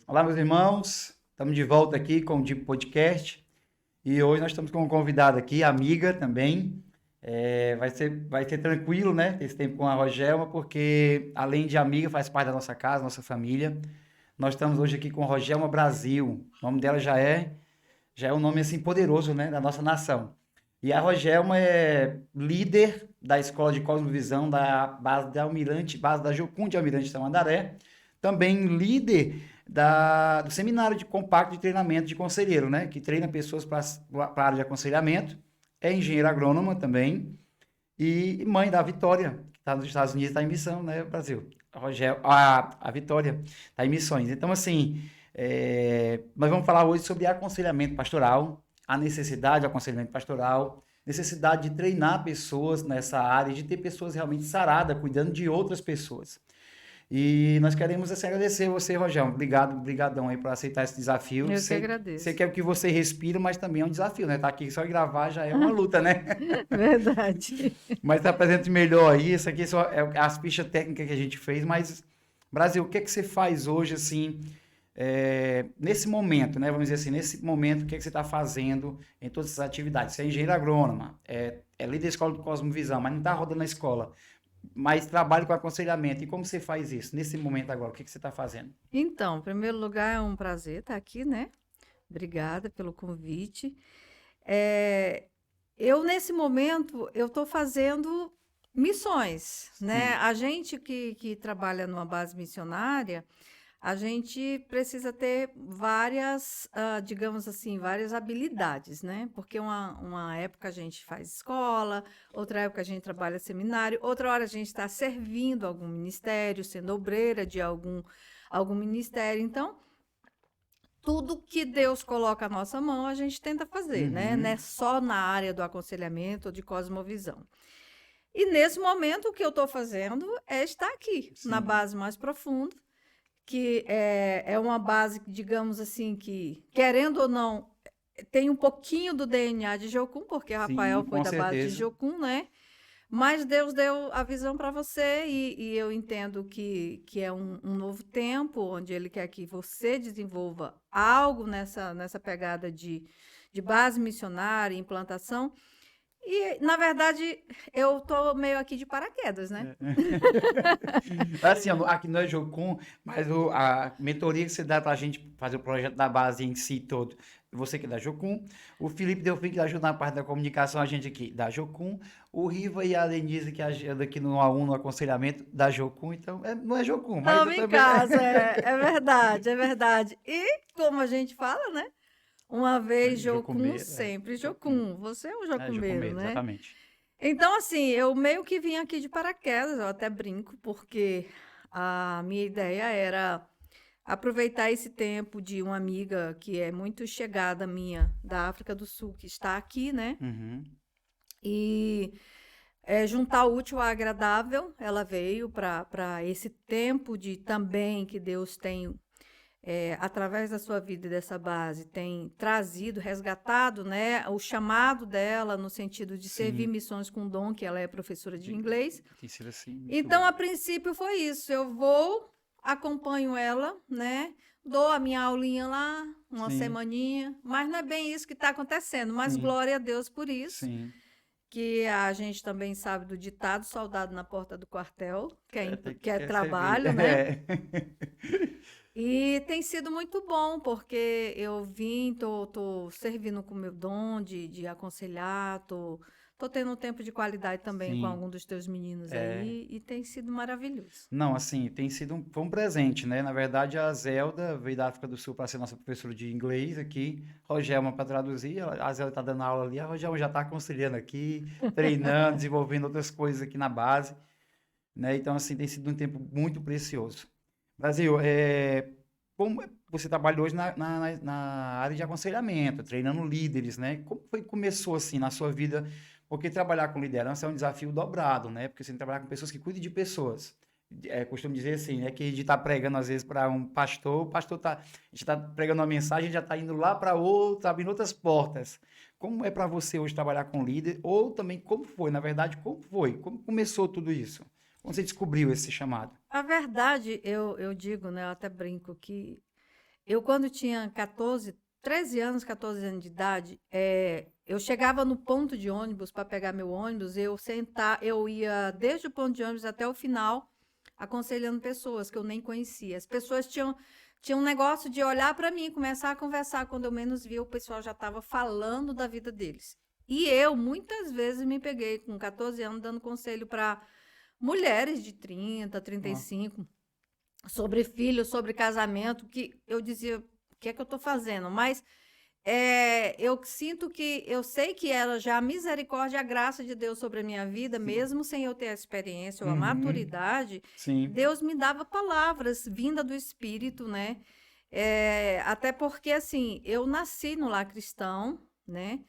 Olá, meus irmãos. Estamos de volta aqui com o Deep Podcast. E hoje nós estamos com uma convidada aqui, amiga também. Vai ser tranquilo, né? Ter esse tempo com a Rogelma, porque além de amiga, faz parte da nossa casa, nossa família. Nós estamos hoje aqui com Rogelma Brasil. O nome dela já é um nome assim poderoso, né? Da nossa nação. E a Rogelma é líder da Escola de Cosmovisão da base da Almirante, base da Jocum de Almirante Tamandaré. Também líder do seminário de compacto de treinamento de conselheiro, né? Que treina pessoas para a área de aconselhamento. É engenheira agrônoma também. E mãe da Vitória, que está nos Estados Unidos, está em missão, né, Brasil? A Vitória está em missões. Então, assim, nós vamos falar hoje sobre aconselhamento pastoral, a necessidade de aconselhamento pastoral, necessidade de treinar pessoas nessa área, de ter pessoas realmente saradas, cuidando de outras pessoas. E nós queremos assim, agradecer você, Rogério. Obrigado, brigadão aí por aceitar esse desafio. Eu que Sei agradeço. que é o que você respira, mas também é um desafio, né? Tá aqui só gravar já é uma luta, né? Verdade. Mas tá apresente melhor aí. Isso aqui só é as fichas técnicas que a gente fez. Mas, Brasil, o que é que você faz hoje, assim, nesse momento, né? Vamos dizer assim, nesse momento, o que é que você está fazendo em todas essas atividades? Você é engenheiro agrônoma, é líder da escola do Cosmovisão, mas não está rodando na escola. Mas trabalha com aconselhamento. E como você faz isso? Nesse momento agora, o que é que você está fazendo? Então, em primeiro lugar, é um prazer estar aqui, né? Obrigada pelo convite. É, nesse momento, eu estou fazendo missões, né? Sim, A gente que trabalha numa base missionária, a gente precisa ter várias, digamos assim, várias habilidades, né? Porque uma época a gente faz escola, outra época a gente trabalha seminário, outra hora a gente está servindo algum ministério, sendo obreira de algum ministério. Então, tudo que Deus coloca à nossa mão, a gente tenta fazer, né? Não é uhum, só na área do aconselhamento ou de cosmovisão. E nesse momento, o que eu estou fazendo é estar aqui, na sim, base mais profunda, que é uma base, digamos assim, que, querendo ou não, tem um pouquinho do DNA de Jocum, porque sim, Rafael foi com da base de certeza. Jocum, né? Mas Deus deu a visão para você e eu entendo que é um novo tempo, onde Ele quer que você desenvolva algo nessa pegada de base missionária, implantação. E, na verdade, eu estou meio aqui de paraquedas, né? Assim, ó, aqui não é Jocum, mas a mentoria que você dá pra gente fazer o projeto da base em si todo, você que é da Jocum, o Felipe Delfim que ajuda na parte da comunicação, a gente aqui da Jocum, o Riva e a Denise que ajuda aqui no A1, no aconselhamento da Jocum, então não é Jocum, mas eu Estamos em também... casa, é verdade, é verdade. E, como a gente fala, né? Uma vez Jocum, Jocumeiro, sempre Jocum. Jocum. Você é um É, jocumeiro, Jocumeiro, né? exatamente. Então, assim, eu meio que vim aqui de paraquedas, eu até brinco, porque a minha ideia era aproveitar esse tempo de uma amiga que é muito chegada minha da África do Sul, que está aqui, né? Uhum. E juntar o útil ao agradável. Ela veio para esse tempo de também que Deus tem através da sua vida e dessa base, tem trazido, resgatado, né, o chamado dela no sentido de servir Sim, missões com dom, que ela é professora de de- inglês. tem sido assim, muito Então, bom. a princípio, foi isso. Eu vou, acompanho ela, né? Dou a minha aulinha lá, uma Sim, semaninha, mas não é bem isso que está acontecendo. Mas sim, glória a Deus por isso, sim. que a gente também sabe do ditado soldado na porta do quartel, que é Quer servir. trabalho, né? E tem sido muito bom, porque eu vim, tô servindo com o meu dom de aconselhar, tô tendo um tempo de qualidade também com Sim. algum dos teus meninos É, aí, e tem sido maravilhoso. não, assim, tem sido foi um presente, né? Na verdade, a Zelda veio da África do Sul para ser nossa professora de inglês aqui, Rogelma para traduzir, a Zelda está dando aula ali, a Rogelma já está aconselhando aqui, treinando, desenvolvendo outras coisas aqui na base, né? Então, assim, tem sido um tempo muito precioso. Brasil, como você trabalha hoje na área de aconselhamento, treinando líderes, né? Como foi que começou assim na sua vida? Porque trabalhar com liderança é um desafio dobrado, né? Porque você tem que trabalhar com pessoas que cuidem de pessoas. Costumo dizer assim, né? Que a gente está pregando às vezes para um pastor, o pastor tá, a gente está pregando uma mensagem, já está indo lá para outro, abrindo outras portas. Como é para você hoje trabalhar com líder? Ou também como foi, na verdade, como foi? Como começou tudo isso? Como você descobriu esse chamado? A verdade, eu digo, né, eu até brinco que Eu, quando tinha 13 anos, 14 anos de idade, eu chegava no ponto de ônibus para pegar meu ônibus, eu ia desde o ponto de ônibus até o final, aconselhando pessoas que eu nem conhecia. As pessoas tinham um negócio de olhar para mim, começar a conversar. Quando eu menos via, o pessoal já estava falando da vida deles. E eu, muitas vezes, me peguei com 14 anos dando conselho para mulheres de 30, Ó, 35, sobre filhos, sobre casamento, que eu dizia, o que é que eu estou fazendo? Mas eu sinto que, eu sei que era já a misericórdia, a graça de Deus sobre a minha vida, sim. mesmo sem eu ter a experiência ou a Uhum, maturidade, sim. Deus me dava palavras vinda do Espírito, né? Até porque, assim, eu nasci no lar cristão, né?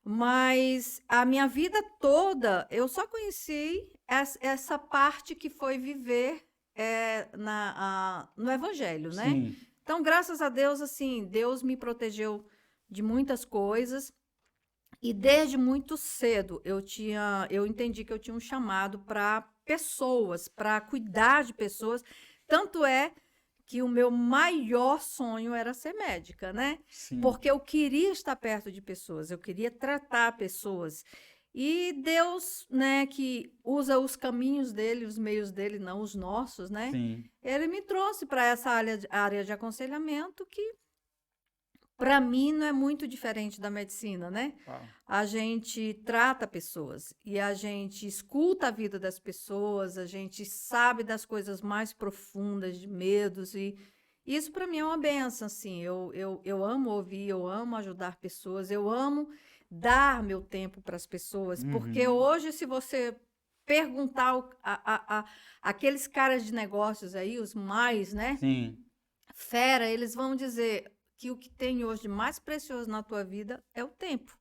Mas a minha vida toda eu só conheci essa parte que foi viver no Evangelho, né? Sim. Então, graças a Deus, assim, Deus me protegeu de muitas coisas e desde muito cedo eu entendi que eu tinha um chamado para pessoas, para cuidar de pessoas. Tanto é que o meu maior sonho era ser médica, né? Sim. Porque eu queria estar perto de pessoas, eu queria tratar pessoas. E Deus, né, que usa os caminhos dele, os meios dele, não os nossos, né? Sim. Ele me trouxe para essa área de aconselhamento que, para mim, não é muito diferente da medicina, né? Uau. A gente trata pessoas e a gente escuta a vida das pessoas, a gente sabe das coisas mais profundas, de medos, e isso para mim é uma benção, assim. Eu amo ouvir, eu amo ajudar pessoas, eu amo dar meu tempo para as pessoas, porque Uhum. hoje, se você perguntar aqueles caras de negócios aí, os mais, né? Sim. Fera, eles vão dizer que o que tem hoje de mais precioso na tua vida é o tempo.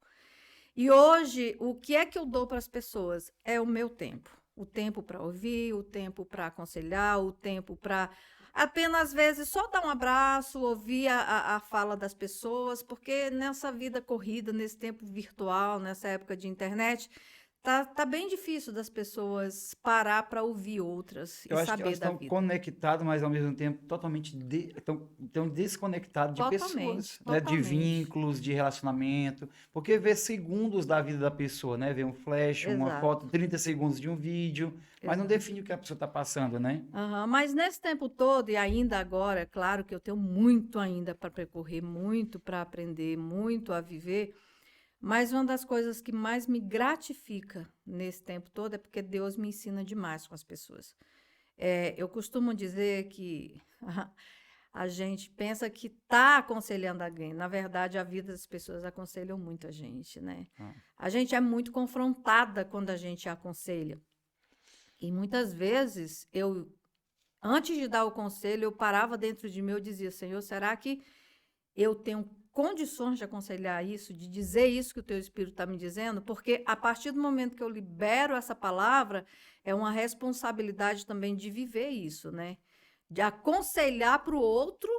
E hoje, o que é que eu dou para as pessoas? É o meu tempo. O tempo para ouvir, o tempo para aconselhar, o tempo para apenas, às vezes, só dar um abraço, ouvir a fala das pessoas, porque nessa vida corrida, nesse tempo virtual, nessa época de internet, tá bem difícil das pessoas parar para ouvir outras e Eu acho que elas saber da estão vida. conectadas, mas ao mesmo tempo totalmente estão desconectadas de Totalmente, pessoas, né? De totalmente. vínculos, de relacionamento, porque vê segundos da vida da pessoa, né? Vê um flash, uma Exato, foto, 30 segundos de um vídeo, mas não exato. define o que a pessoa está passando, né? Aham, mas nesse tempo todo, e ainda agora, é claro que eu tenho muito ainda para percorrer, muito para aprender, muito a viver, mas uma das coisas que mais me gratifica nesse tempo todo é porque Deus me ensina demais com as pessoas. Eu costumo dizer que a gente pensa que está aconselhando alguém, na verdade, a vida das pessoas aconselham muito a gente, né? Ah, A gente é muito confrontada quando a gente aconselha. E muitas vezes antes de dar o conselho, eu parava dentro de mim e dizia: Senhor, será que eu tenho condições de aconselhar isso, de dizer isso que o teu Espírito está me dizendo? Porque a partir do momento que eu libero essa palavra, é uma responsabilidade também de viver isso, né? De aconselhar para o outro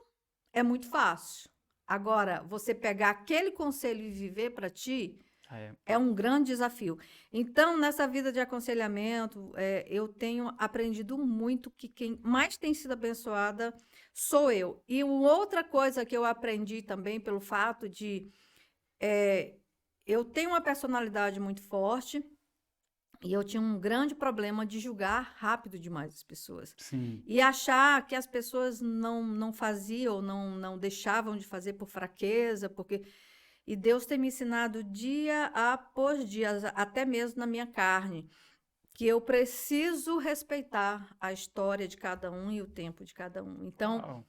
é muito fácil. Agora, você pegar aquele conselho e viver para ti, é. é um grande desafio. Então, nessa vida de aconselhamento, eu tenho aprendido muito que quem mais tem sido abençoada sou eu. E uma outra coisa que eu aprendi também pelo fato de eu tenho uma personalidade muito forte e eu tinha um grande problema de julgar rápido demais as pessoas. Sim. E achar que as pessoas não faziam, não deixavam de fazer por fraqueza, porque e Deus tem me ensinado dia após dia, até mesmo na minha carne, que eu preciso respeitar a história de cada um e o tempo de cada um. Então, Uau.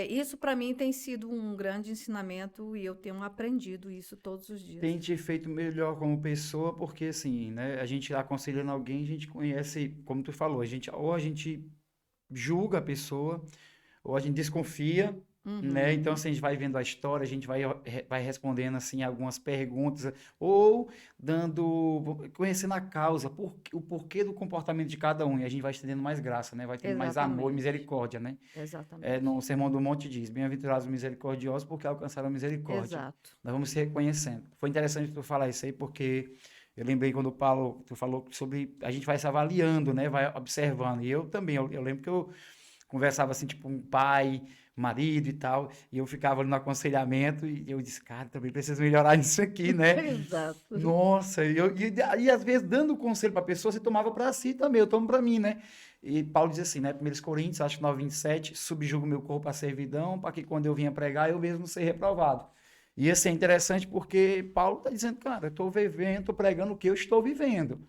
isso para mim tem sido um grande ensinamento e eu tenho aprendido isso todos os dias. Tem te feito melhor como pessoa, porque assim, né? A gente aconselhando alguém, a gente conhece, como tu falou, ou a gente julga a pessoa, ou a gente desconfia, né? Então, Uhum, assim, a gente vai vendo a história, a gente vai respondendo, assim, algumas perguntas, ou conhecendo a causa, o porquê do comportamento de cada um, e a gente vai estendendo mais graça, né? Vai tendo mais amor e exatamente, misericórdia, né? exatamente, No Sermão do Monte diz, bem-aventurados os misericordiosos, porque alcançaram a misericórdia. exato. Nós vamos se reconhecendo. Foi interessante tu falar isso aí, porque eu lembrei quando o Paulo, tu falou sobre, a gente vai se avaliando, né? Vai observando, e eu também, eu lembro que eu conversava assim, tipo um pai, marido e tal, e eu ficava ali no aconselhamento e eu disse, cara, também preciso melhorar nisso aqui, né? Exato. Nossa, e às vezes dando conselho para a pessoa, você tomava para si também, eu tomo para mim, né? E Paulo diz assim, né? 1 Coríntios, acho que 9:27, subjugo meu corpo à servidão, para que quando eu vinha pregar, eu mesmo não ser reprovado. E assim, é interessante porque Paulo está dizendo, cara, eu estou vivendo, estou pregando o que eu estou vivendo.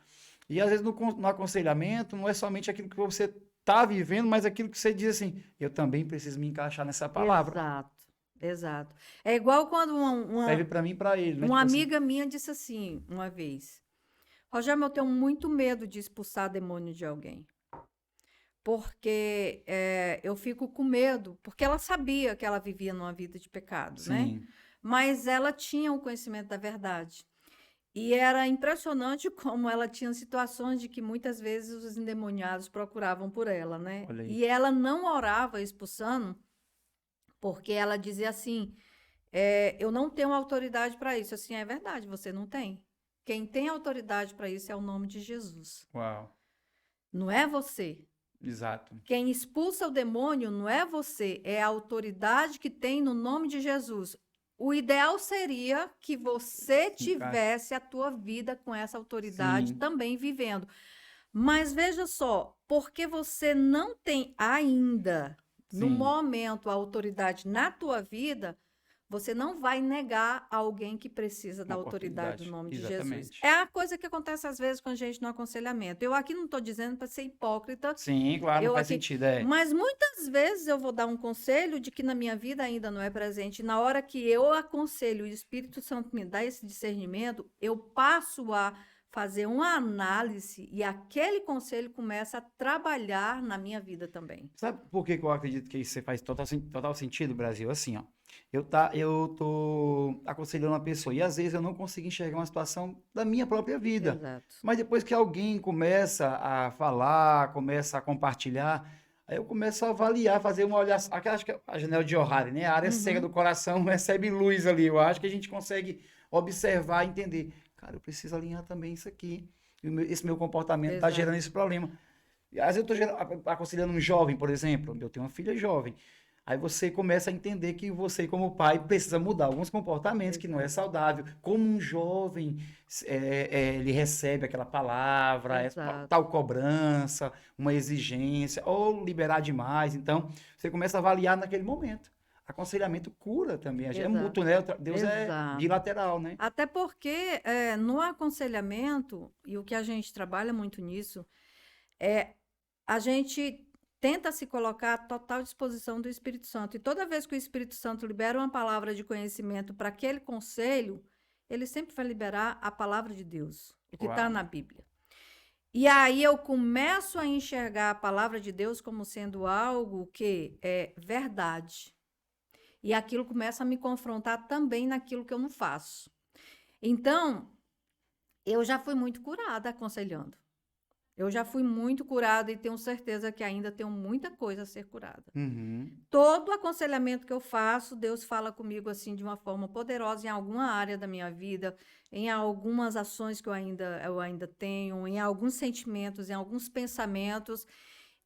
E às vezes no aconselhamento não é somente aquilo que você está vivendo, mas aquilo que você diz assim, eu também preciso me encaixar nessa palavra. Exato, exato. É igual quando Serve para mim e para ele, né? uma Tipo assim, amiga minha disse assim, uma vez, Rogério, eu tenho muito medo de expulsar demônio de alguém. Porque eu fico com medo, porque ela sabia que ela vivia numa vida de pecado, né? sim, Mas ela tinha o conhecimento da verdade. E era impressionante como ela tinha situações de que muitas vezes os endemoniados procuravam por ela, né? olha aí. E ela não orava expulsando, porque ela dizia assim: eu não tenho autoridade para isso. Assim, é verdade, você não tem. Quem tem autoridade para isso é o nome de Jesus. Uau, Não é você. exato. Quem expulsa o demônio não é você, é a autoridade que tem no nome de Jesus. O ideal seria que você Se encaixa. tivesse a tua vida com essa autoridade Sim, também vivendo. Mas veja só, porque você não tem ainda, no sim, momento, a autoridade na tua vida, você não vai negar a alguém que precisa da uma autoridade no oportunidade. nome de Jesus. Exatamente. É a coisa que acontece às vezes com a gente no aconselhamento. Eu aqui não estou dizendo para ser hipócrita, Sim, claro, não eu faz aqui, sentido, é. mas muitas vezes eu vou dar um conselho de que na minha vida ainda não é presente. Na hora que eu aconselho, o Espírito Santo me dá esse discernimento, eu passo a fazer uma análise e aquele conselho começa a trabalhar na minha vida também. Sabe por que que eu acredito que isso faz total sentido, Brasil? Assim, ó, eu tô aconselhando uma pessoa e às vezes eu não consigo enxergar uma situação da minha própria vida. Exato. Mas depois que alguém começa a falar, começa a compartilhar, aí eu começo a avaliar, fazer uma olhada, aquela acho que é a janela de O'Hare, né? A área cega do Uhum, coração recebe luz ali. Eu acho que a gente consegue observar e entender. Cara, eu preciso alinhar também isso aqui. Esse meu comportamento está gerando exato. esse problema. E às vezes eu estou aconselhando um jovem, por exemplo, eu tenho uma filha jovem. Aí você começa a entender que você, como pai, precisa mudar alguns comportamentos que não é Exato. saudável. Como um jovem, ele recebe aquela palavra, Exato. tal cobrança, uma exigência, ou liberar demais. Então, você começa a avaliar naquele momento. Aconselhamento cura também. É Exato. mútuo, né? Deus é Exato. bilateral, né? Até porque no aconselhamento, e o que a gente trabalha muito nisso, é a gente tenta se colocar à total disposição do Espírito Santo. E toda vez que o Espírito Santo libera uma palavra de conhecimento para aquele conselho, ele sempre vai liberar a palavra de Deus, o que está Uau. na Bíblia. E aí eu começo a enxergar a palavra de Deus como sendo algo que é verdade. E aquilo começa a me confrontar também naquilo que eu não faço. Então, eu já fui muito curada aconselhando. Eu já fui muito curada e tenho certeza que ainda tenho muita coisa a ser curada. Uhum. Todo aconselhamento que eu faço, Deus fala comigo assim de uma forma poderosa em alguma área da minha vida, em algumas ações que eu ainda tenho, em alguns sentimentos, em alguns pensamentos.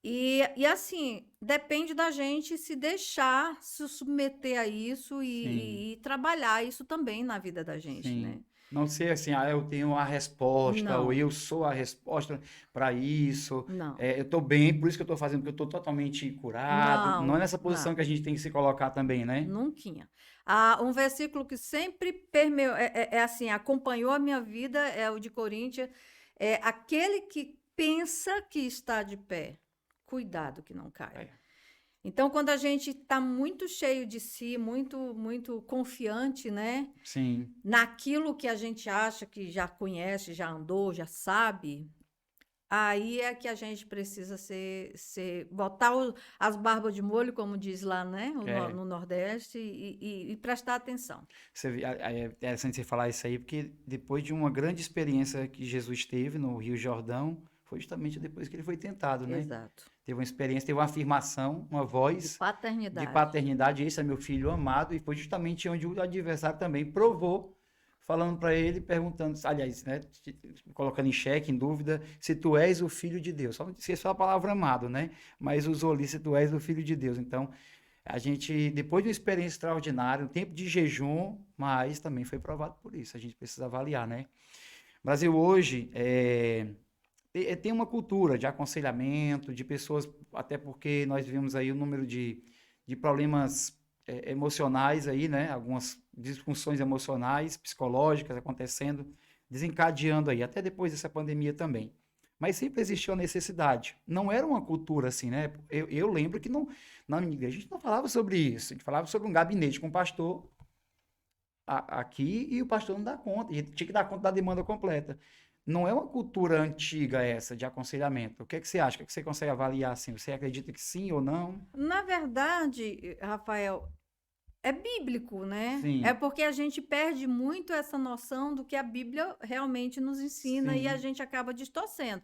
E assim, depende da gente se deixar se submeter a isso Sim. e trabalhar isso também na vida da gente, né? Sim. Não ser assim, ah, eu tenho a resposta, ou Não, eu sou a resposta para isso, não, eu estou bem, por isso que eu estou fazendo, porque eu estou totalmente curado. Não é não, nessa posição não, que a gente tem que se colocar também, né? nunca. Um versículo que sempre assim, acompanhou a minha vida é o de Coríntios, é aquele que pensa que está de pé, cuidado que não caia. É, Então, quando a gente está muito cheio de si, muito confiante, né, sim. naquilo que a gente acha que já conhece, já andou, já sabe, aí é que a gente precisa botar as barbas de molho, como diz lá, né, É, no Nordeste, e prestar atenção. é interessante você falar isso aí, porque depois de uma grande experiência que Jesus teve no Rio Jordão, foi justamente depois que ele foi tentado, né? Exato. Teve uma experiência, teve uma afirmação, uma De voz de paternidade. paternidade, esse é meu filho amado, e foi justamente onde o adversário também provou falando para ele, perguntando, aliás, né, colocando em xeque, em dúvida, se tu és o filho de Deus. Só não esqueceu a palavra amado, né? Mas usou ali, se tu és o filho de Deus. Então, a gente, depois de uma experiência extraordinária, um tempo de jejum, mas também foi provado por isso. A gente precisa avaliar, né? O Brasil hoje tem uma cultura de aconselhamento, de pessoas, até porque nós vimos aí o número de problemas emocionais aí, né? Algumas disfunções emocionais, psicológicas acontecendo, desencadeando aí, até depois dessa pandemia também. Mas sempre existiu a necessidade. Não era uma cultura assim, né? Eu lembro que não, na minha igreja a gente não falava sobre isso. A gente falava sobre um gabinete com o pastor aqui e o pastor não dá conta. E tinha que dar conta da demanda completa. Não é uma cultura antiga essa de aconselhamento. O que é que você acha? O que é que você consegue avaliar assim? Você acredita que sim ou não? Na verdade, Rafael, é bíblico, né? É Sim, porque a gente perde muito essa noção do que a Bíblia realmente nos ensina e a sim. gente acaba distorcendo.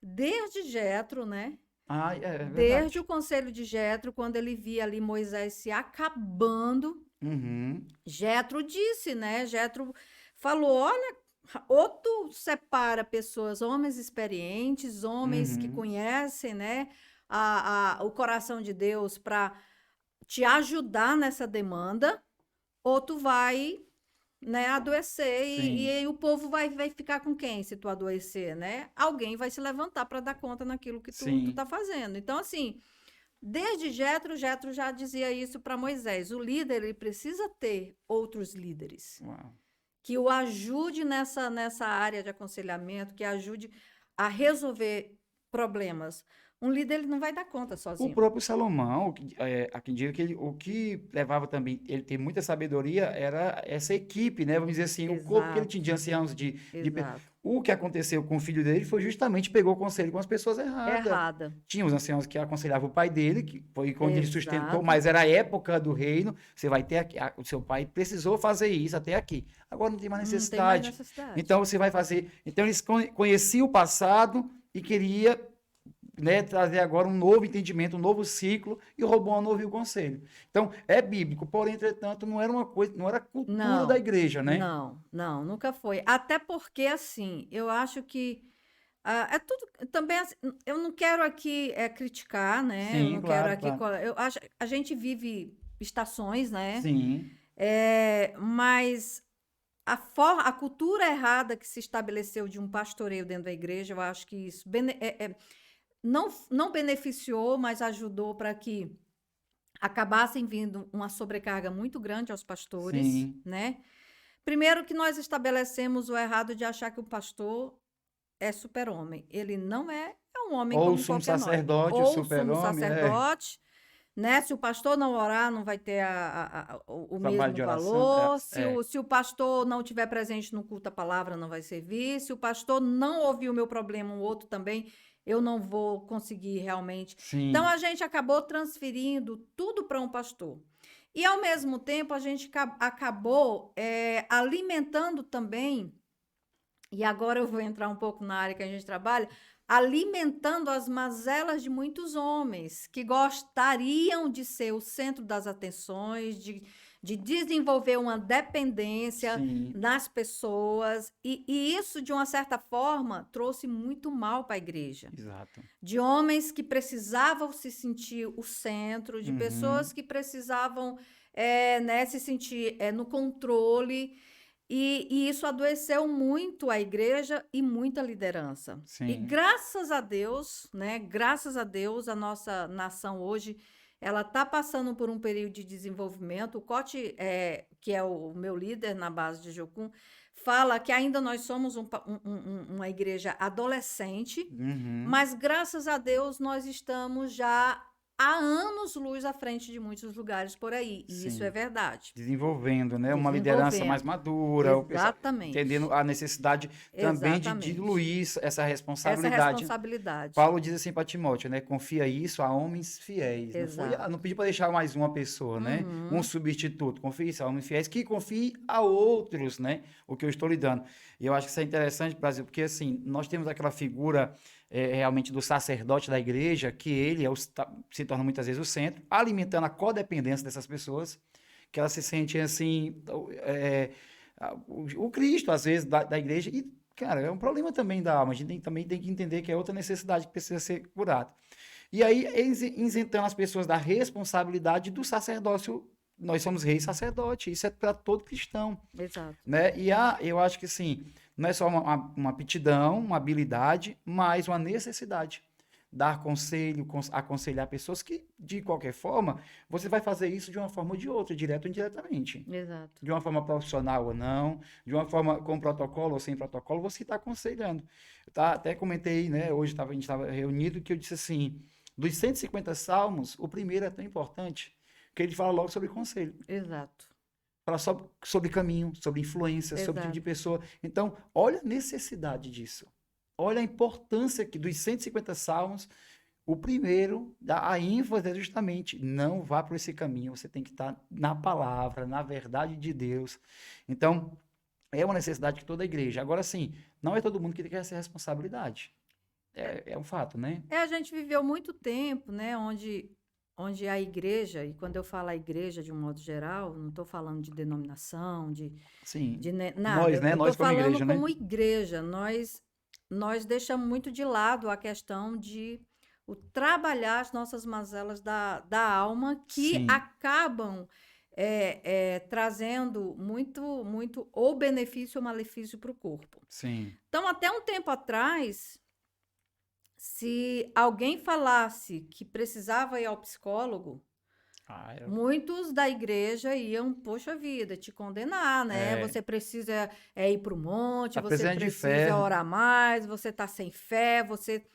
Desde Jetro, né? Ah, é Desde o verdade. conselho de Jetro, quando ele via ali Moisés se acabando, Uhum, Jetro disse, né? Jetro falou: olha, ou tu separa pessoas, homens experientes, homens que uhum. conhecem, né, o coração de Deus para te ajudar nessa demanda, ou tu vai, né, adoecer e Sim, aí o povo vai ficar com quem se tu adoecer, né? Alguém vai se levantar para dar conta naquilo que tu sim. tá fazendo. Então, assim, desde Jetro, Jetro já dizia isso para Moisés. O líder, ele precisa ter outros líderes Uau. que o ajude nessa área de aconselhamento, que ajude a resolver problemas. Um líder, ele não vai dar conta O sozinho. próprio Salomão, há quem diga que o que levava também ele ter muita sabedoria era essa equipe, né? Vamos dizer assim, o corpo que ele tinha Exato, de anciãos, exato. o que aconteceu com o filho dele foi justamente pegou o conselho com as pessoas erradas. Errada. Tinha os anciãos que aconselhavam o pai dele, que foi onde ele sustentou, Exato. mas era a época do reino. Você vai ter aqui, o seu pai precisou fazer isso até aqui. Agora não tem mais Não tem mais necessidade. necessidade. Então você vai fazer. Então eles conheciam o passado e queria, né, trazer agora um novo entendimento, um novo ciclo, e o Roboão não ouviu o conselho. Então, é bíblico, porém, entretanto, não era uma coisa, não era a cultura da Não, igreja, né? não, não, nunca foi. Até porque, assim, eu acho que é tudo também. Eu não quero aqui criticar, né? Eu Sim, não quero claro, aqui. claro. Eu acho, a gente vive estações, né? Sim, Mas a cultura errada que se estabeleceu de um pastoreio dentro da igreja, eu acho que isso não beneficiou, mas ajudou para que acabassem vindo uma sobrecarga muito grande aos pastores, sim. né? Primeiro que nós estabelecemos o errado de achar que o pastor é super-homem. Ele não é, é um homem Ou o como sumo qualquer nós. sacerdote, o Ou o sumo super-homem, sacerdote, né? Se o pastor não orar, não vai ter o trabalho mesmo de oração, valor. Se o pastor não tiver presente no culto, a palavra não vai servir. Se o pastor não ouvir o meu problema, um outro também, eu não vou conseguir realmente. Então, sim. a gente acabou transferindo tudo para um pastor. E, ao mesmo tempo, a gente acabou alimentando também, e agora eu vou entrar um pouco na área que a gente trabalha, alimentando as mazelas de muitos homens que gostariam de ser o centro das atenções, de desenvolver uma dependência Sim, nas pessoas, e isso, de uma certa forma, trouxe muito mal para a igreja. exato. De homens que precisavam se sentir o centro, de Uhum, pessoas que precisavam né, se sentir no controle. E isso adoeceu muito a igreja e muita liderança. E sim. graças a Deus, né? Graças a Deus, a nossa nação hoje ela está passando por um período de desenvolvimento. O Cote, que é o meu líder na base de Jocum, fala que ainda nós somos uma igreja adolescente, Uhum. mas graças a Deus nós estamos já há anos-luz à frente de muitos lugares por aí. E isso é Sim. verdade. Desenvolvendo, né? Uma liderança mais Desenvolvendo. madura, o pessoal entendendo Exatamente, a necessidade também de exatamente. diluir essa Essa responsabilidade. responsabilidade. Paulo diz assim para Timóteo, né? Confia isso a homens fiéis. Não Exato. pediu para deixar mais uma pessoa, né? Um Uhum. substituto. Confia isso a homens fiéis que confiem a outros, né? O que eu estou lhe dando. E eu acho que isso é interessante, Brasil, porque assim, nós temos aquela figura realmente do sacerdote da igreja, que ele se torna muitas vezes o centro, alimentando a codependência dessas pessoas, que elas se sentem assim, o Cristo, às vezes, da igreja. E, cara, é um problema também da alma. A gente também tem que entender que é outra necessidade que precisa ser curada. E aí, isentando as pessoas da responsabilidade do sacerdócio. Nós somos reis sacerdote, isso é para todo cristão, Exato. né? Eu acho que assim, não é só uma aptidão, uma habilidade, mas uma necessidade. Dar conselho, aconselhar pessoas que, de qualquer forma, você vai fazer isso de uma forma ou de outra, direto ou indiretamente. Exato. De uma forma profissional ou não, de uma forma com protocolo ou sem protocolo, você está aconselhando. Até comentei, né? Hoje a gente estava reunido, que eu disse assim, dos 150 salmos, o primeiro é tão importante, que ele fala logo sobre conselho. Exato. Fala sobre caminho, sobre influência, sobre tipo de pessoa. Então, olha a necessidade disso. Olha a importância que dos 150 salmos, o primeiro, a ênfase é justamente, não vá por esse caminho, você tem que estar na palavra, na verdade de Deus. Então, é uma necessidade que toda a igreja. Agora, sim, não é todo mundo que quer essa responsabilidade. É um fato, né? A gente viveu muito tempo, né, onde a igreja, e quando eu falo a igreja de um modo geral, não estou falando de denominação, Sim. nada. Nós, né? Eu estou Nós como falando igreja, né? como igreja. Nós deixamos muito de lado a questão de trabalhar as nossas mazelas da alma, que Sim, acabam trazendo muito ou benefício ou malefício para o corpo. sim. Então, até um tempo atrás, se alguém falasse que precisava ir ao psicólogo, muitos da igreja iam, poxa vida, te condenar, né? Você precisa ir para o monte, Tá você precisando de fé. precisa orar mais, você está sem fé, você...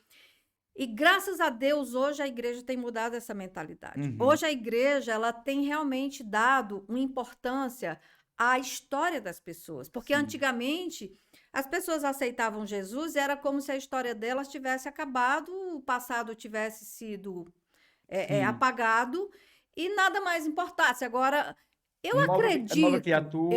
E graças a Deus, hoje a igreja tem mudado essa mentalidade. Uhum. Hoje a igreja, ela tem realmente dado uma importância à história das pessoas. Porque Sim. antigamente, as pessoas aceitavam Jesus e era como se a história delas tivesse acabado, o passado tivesse sido apagado e nada mais importasse. Agora, eu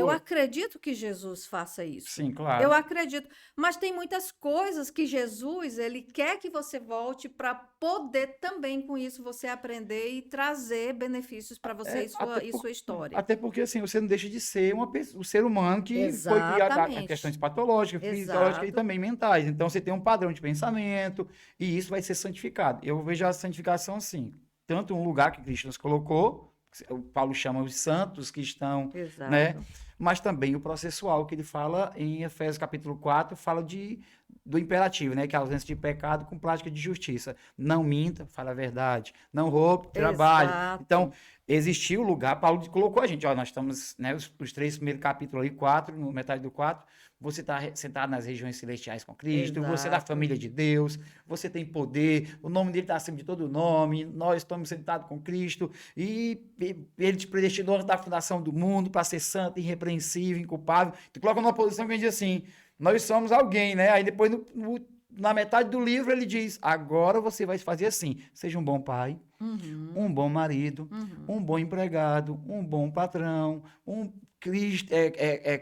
acredito que Jesus faça isso. Sim, claro. Eu acredito. Mas tem muitas coisas que Jesus, ele quer que você volte para poder também, com isso, você aprender e trazer benefícios para você e sua história. Até porque, assim, você não deixa de ser um ser humano que foi criado a questões patológicas, fisiológicas e também mentais. Então, você tem um padrão de pensamento e isso vai ser santificado. Eu vejo a santificação assim, tanto um lugar que Cristo nos colocou, o Paulo chama os santos que estão, né? Mas também o processual, que ele fala em Efésios capítulo 4, fala do imperativo, né? Que é a ausência de pecado com prática de justiça. Não minta, fala a verdade. Não roube, trabalhe. Então, existiu o lugar, Paulo colocou a gente, ó, nós estamos, né, os 3 primeiros capítulos ali, 4, no metade do 4, você está sentado nas regiões celestiais com Cristo, você é da família de Deus, você tem poder, o nome dele está acima de todo nome, nós estamos sentados com Cristo, e ele te predestinou antes da fundação do mundo para ser santo, irrepreensível, inculpável. Tu coloca numa posição que a gente diz assim, nós somos alguém, né? Aí depois, na metade do livro, ele diz, agora você vai fazer assim, seja um bom pai, um bom marido, um bom empregado, um bom patrão, Cristo,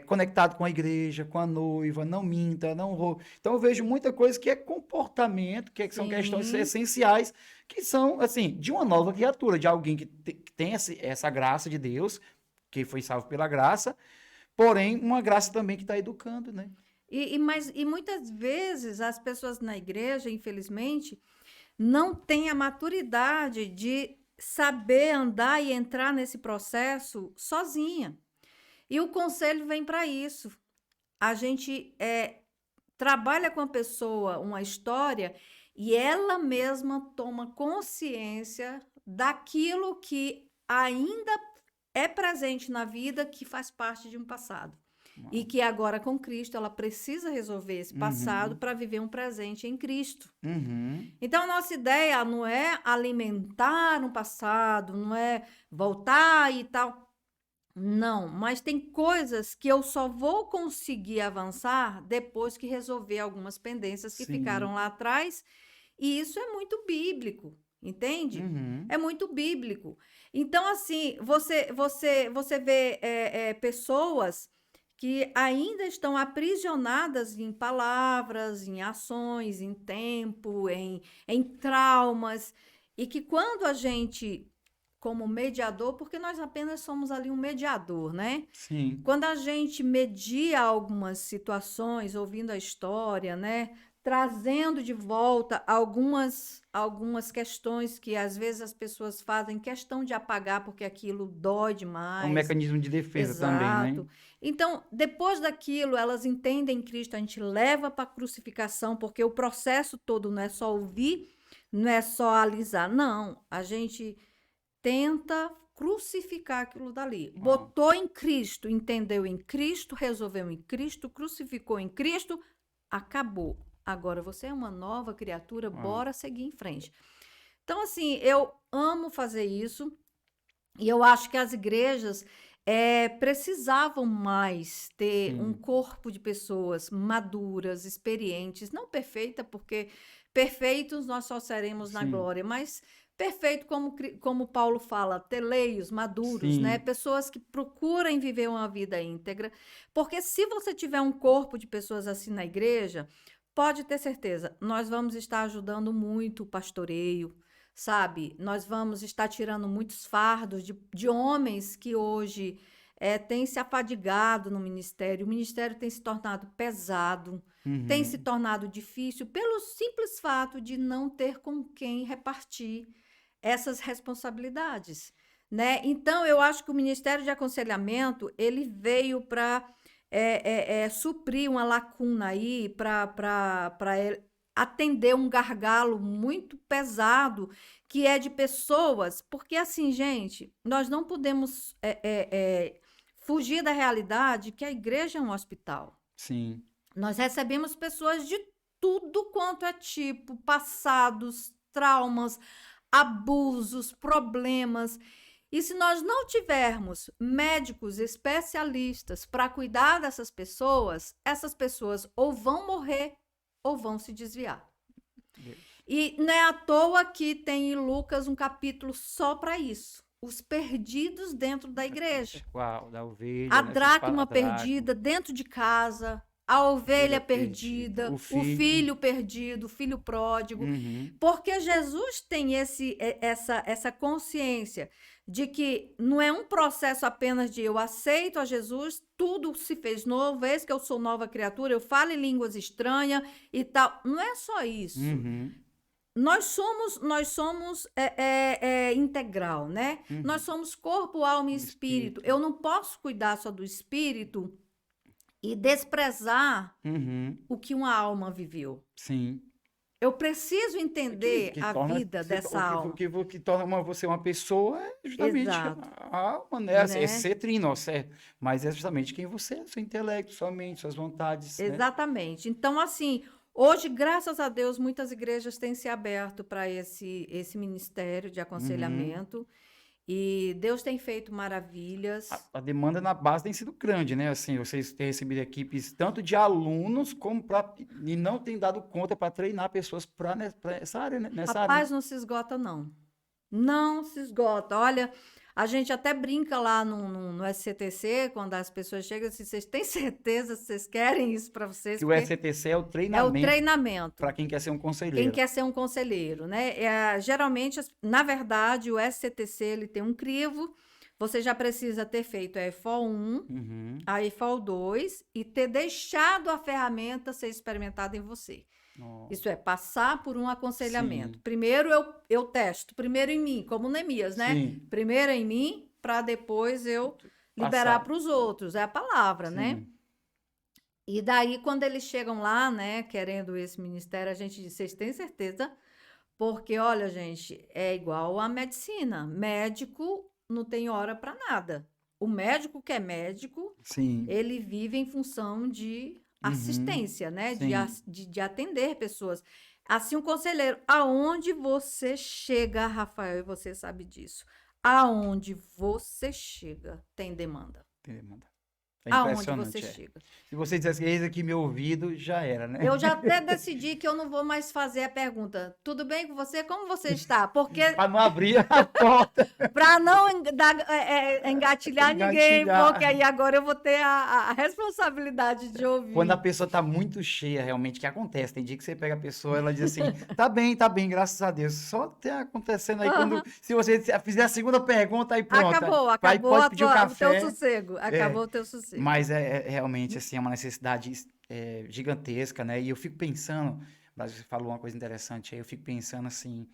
conectado com a igreja, com a noiva, não minta, não roube. Então eu vejo muita coisa que é comportamento, que são questões essenciais, que são, assim, de uma nova criatura, de alguém que tem essa graça de Deus, que foi salvo pela graça, porém uma graça também que está educando, né? E muitas vezes as pessoas na igreja, infelizmente, não têm a maturidade de saber andar e entrar nesse processo sozinha. E o conselho vem para isso. A gente trabalha com a pessoa uma história e ela mesma toma consciência daquilo que ainda é presente na vida, que faz parte de um passado. E que agora, com Cristo, ela precisa resolver esse passado para viver um presente em Cristo. Então, a nossa ideia não é alimentar um passado, não é voltar e tal. Não, mas tem coisas que eu só vou conseguir avançar depois que resolver algumas pendências que ficaram lá atrás. E isso é muito bíblico, entende? É muito bíblico. Então, assim, você vê pessoas que ainda estão aprisionadas em palavras, em ações, em tempo, em traumas, e que quando a gente como mediador, porque nós apenas somos ali um mediador, né? Sim. Quando a gente media algumas situações, ouvindo a história, né? Trazendo de volta algumas questões que às vezes as pessoas fazem questão de apagar porque aquilo dói É um demais. mecanismo de defesa também, né? Exato. Então, depois daquilo, elas entendem Cristo, a gente leva para a crucificação, porque o processo todo não é só ouvir, não é só alisar, não. A gente tenta crucificar aquilo dali. Uau. Botou em Cristo, entendeu em Cristo, resolveu em Cristo, crucificou em Cristo, acabou. Agora você é uma nova criatura, Uau. bora seguir em frente. Então, assim, eu amo fazer isso e eu acho que as igrejas precisavam mais ter um Sim. corpo de pessoas maduras, experientes, não perfeita, porque perfeitos nós só seremos na Sim. glória, mas perfeito como Paulo fala, teleios, maduros, né? Sim. Pessoas que procurem viver uma vida íntegra, porque se você tiver um corpo de pessoas assim na igreja, pode ter certeza, nós vamos estar ajudando muito o pastoreio, sabe? Nós vamos estar tirando muitos fardos de homens que hoje têm se afadigado no ministério. O ministério tem se tornado pesado, tem se Uhum. tornado difícil pelo simples fato de não ter com quem repartir essas responsabilidades, né? Então, eu acho que o Ministério de Aconselhamento, ele veio para suprir uma lacuna aí, para atender um gargalo muito pesado, que é de pessoas, porque assim, gente, nós não podemos fugir da realidade que a igreja é um hospital. Sim. Nós recebemos pessoas de tudo quanto é tipo, passados, traumas, abusos, problemas. E se nós não tivermos médicos especialistas para cuidar dessas pessoas, essas pessoas ou vão morrer ou vão se desviar. Deus. E não é à toa que tem em Lucas um capítulo só para isso. Os perdidos dentro da igreja. Uau, da ovelha, A né? Essas dracma palavras, dracma, perdida dentro de casa, a ovelha ovelha perdida, perdida, o o filho. filho perdido, o filho pródigo. Uhum. Porque Jesus tem essa consciência de que não é um processo apenas de eu aceito a Jesus, tudo se fez novo, eis que eu sou nova criatura, eu falo em línguas estranhas e tal. Não é só isso. Uhum. Nós somos integral, né? Uhum. Nós somos corpo, alma e Espírito. espírito. Eu não posso cuidar só do espírito e desprezar Uhum. o que uma alma viveu. Sim. Eu preciso entender Que a torna, vida dessa alma. que torna você uma pessoa é justamente Exato. a alma, né? Assim, Né? é ser trino, certo? Mas é justamente quem você é, seu intelecto, sua mente, suas vontades, né? Exatamente. Então, assim, hoje, graças a Deus, muitas igrejas têm se aberto para esse ministério de Uhum. aconselhamento. E Deus tem feito maravilhas. A demanda na base tem sido grande, né? Assim, vocês têm recebido equipes tanto de alunos como e não têm dado conta para treinar pessoas para essa área, né? Nessa área, né? Rapaz, não se esgota, não. Não se esgota. Olha, a gente até brinca lá no SCTC, quando as pessoas chegam, assim, vocês têm certeza que vocês querem isso para vocês? Que o Porque SCTC é o é o treinamento treinamento. para quem quer ser um Quem conselheiro. quer ser um conselheiro, né? Geralmente, na verdade, o SCTC ele tem um crivo. Você já precisa ter feito a EFOL 1, Uhum. a EFOL 2 e ter deixado a ferramenta ser experimentada em você. Ó, Isso é passar por um aconselhamento. sim. Primeiro eu testo, primeiro em mim, como Neemias, né? Sim. Primeiro em mim, para depois eu liberar Passar. para os outros. É a palavra, né? Sim. E daí, quando eles chegam lá, né, querendo esse ministério, a gente diz, vocês têm certeza? Porque, olha, gente, é igual a medicina. Médico não tem hora para nada. O médico que é médico, Sim. ele vive em função de Uhum. assistência, né? Sim. De atender pessoas. Assim, um conselheiro, aonde você chega, Rafael, e você sabe disso, aonde você chega, tem demanda. Tem demanda. É aonde impressionante, você é. chega. Se você dissesse que eis aqui meu ouvido, já era, né? Eu já até decidi que eu não vou mais fazer a pergunta. Tudo bem com você? Como você está? Porque Para não abrir a porta, para não engatilhar ninguém, porque engatilhar. aí agora eu vou ter a responsabilidade de Quando a ouvir. pessoa tá muito cheia, realmente, que acontece. Tem dia que você pega a pessoa, ela diz assim, tá bem, graças a Deus. Só tá acontecendo aí quando, se você fizer a segunda pergunta, aí pronto. Aí Acabou pode pedir o o teu café. sossego. É, Acabou o teu sossego. mas é realmente, assim, é uma necessidade gigantesca, né? E eu fico pensando, mas você falou uma coisa interessante aí, eu fico pensando assim,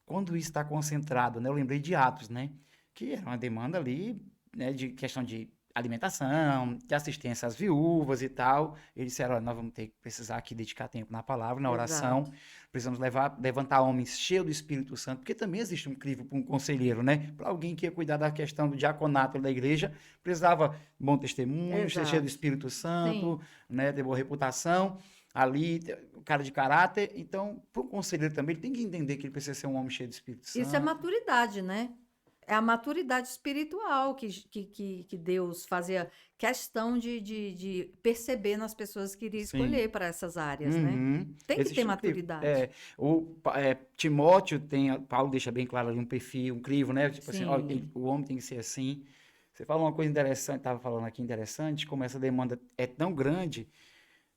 quando isso está concentrado, né? Eu lembrei de Atos, né? Que era uma demanda ali, né? De questão de alimentação, de assistência às viúvas e tal. Eles disseram, olha, nós vamos ter que precisar aqui dedicar tempo na palavra, na oração. Exato. Precisamos levantar homens cheios do Espírito Santo, porque também existe um crivo para um conselheiro, né? Para alguém que ia cuidar da questão do diaconato da igreja, precisava bom testemunho, ser cheio do Exato. Espírito Santo, Sim. né? Ter boa reputação. Ali, o cara de caráter. Então, para o conselheiro também, ele tem que entender que ele precisa ser um homem cheio do Espírito Isso é Santo. maturidade, né? É a maturidade espiritual que Deus fazia questão de perceber nas pessoas que iria Sim. escolher para essas áreas, né? Uhum. Tem que ter Existe um crivo. maturidade. Timóteo tem, Paulo deixa bem claro ali um perfil, um crivo, né? Tipo assim, ó, Sim. o homem tem que ser assim. Você fala uma coisa interessante, estava falando aqui interessante, como essa demanda é tão grande,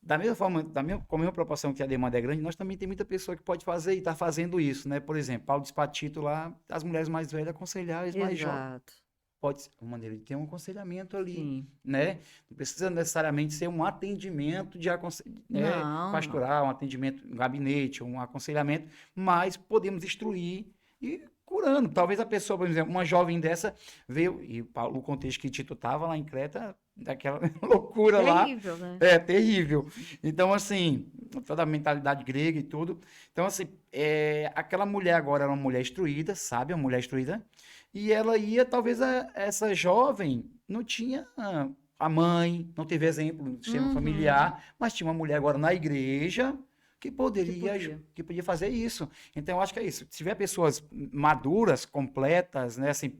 da mesma forma, com a mesma proporção que a demanda é grande, nós também tem muita pessoa que pode fazer e está fazendo isso, né? Por exemplo, Paulo diz para Tito lá, as mulheres mais velhas aconselhar as mais jovens. Exato. Pode ser uma maneira de ter um aconselhamento ali, Sim. né? Não precisa necessariamente ser um atendimento Não, não. pastoral, um atendimento no gabinete, um aconselhamento, mas podemos instruir e curando. Talvez a pessoa, por exemplo, uma jovem dessa veio, e o contexto que Tito estava lá em Creta, daquela loucura lá, Terrível, né? é terrível. Então, assim, toda a mentalidade grega e tudo. Então, assim, aquela mulher agora era uma mulher instruída, sabe? Uma mulher instruída. E ela ia, talvez essa jovem não tinha a mãe, não teve exemplo no sistema Uhum. familiar, mas tinha uma mulher agora na igreja Que podia. que podia fazer isso. Então, eu acho que é isso. Se tiver pessoas maduras, completas, né, assim,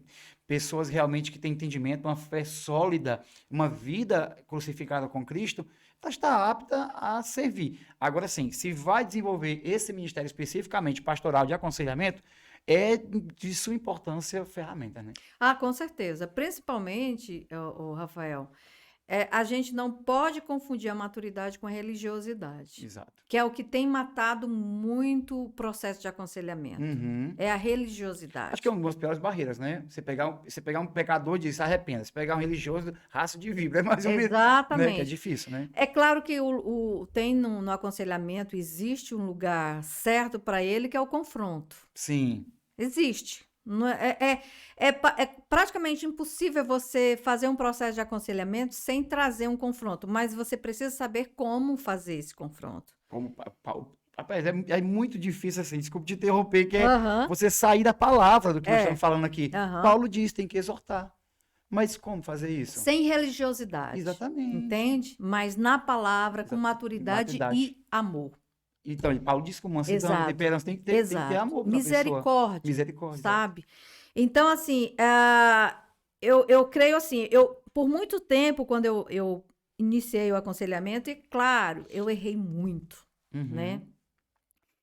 pessoas realmente que têm entendimento, uma fé sólida, uma vida crucificada com Cristo, ela está apta a servir. Agora, sim, se vai desenvolver esse ministério especificamente pastoral de aconselhamento, é de sua importância ferramenta, né? Ah, com certeza. Principalmente, o Rafael, a gente não pode confundir a maturidade com a religiosidade, Exato. que é o que tem matado muito o processo de aconselhamento. Uhum. É a Acho que é religiosidade. uma das piores barreiras, né? Você pegar um pecador e dizer, se arrependa. Você pegar um religioso, raça de víbora. É mais ou menos, né? Que é Exatamente. difícil, né? É claro que tem no aconselhamento, existe um lugar certo para ele, que é o confronto. Sim. Existe. Não é praticamente impossível você fazer um processo de aconselhamento sem trazer um confronto, mas você precisa saber como fazer esse confronto. Como rapaz, é muito difícil assim, desculpa te interromper, que é Aham, você sair da palavra do que nós estamos é, falando aqui. aham. Paulo diz, tem que exortar. Mas como fazer isso? Sem religiosidade, Exatamente. entende? Mas na palavra, com maturidade Maturidade. e amor. Então, e Paulo diz que mansidão, Exato, temperança tem que ter exato. amor para a pessoa. Misericórdia, Misericórdia, exato. sabe? Então, assim, eu creio assim, por muito tempo, quando eu iniciei o aconselhamento, e claro, eu errei muito, né? Uhum.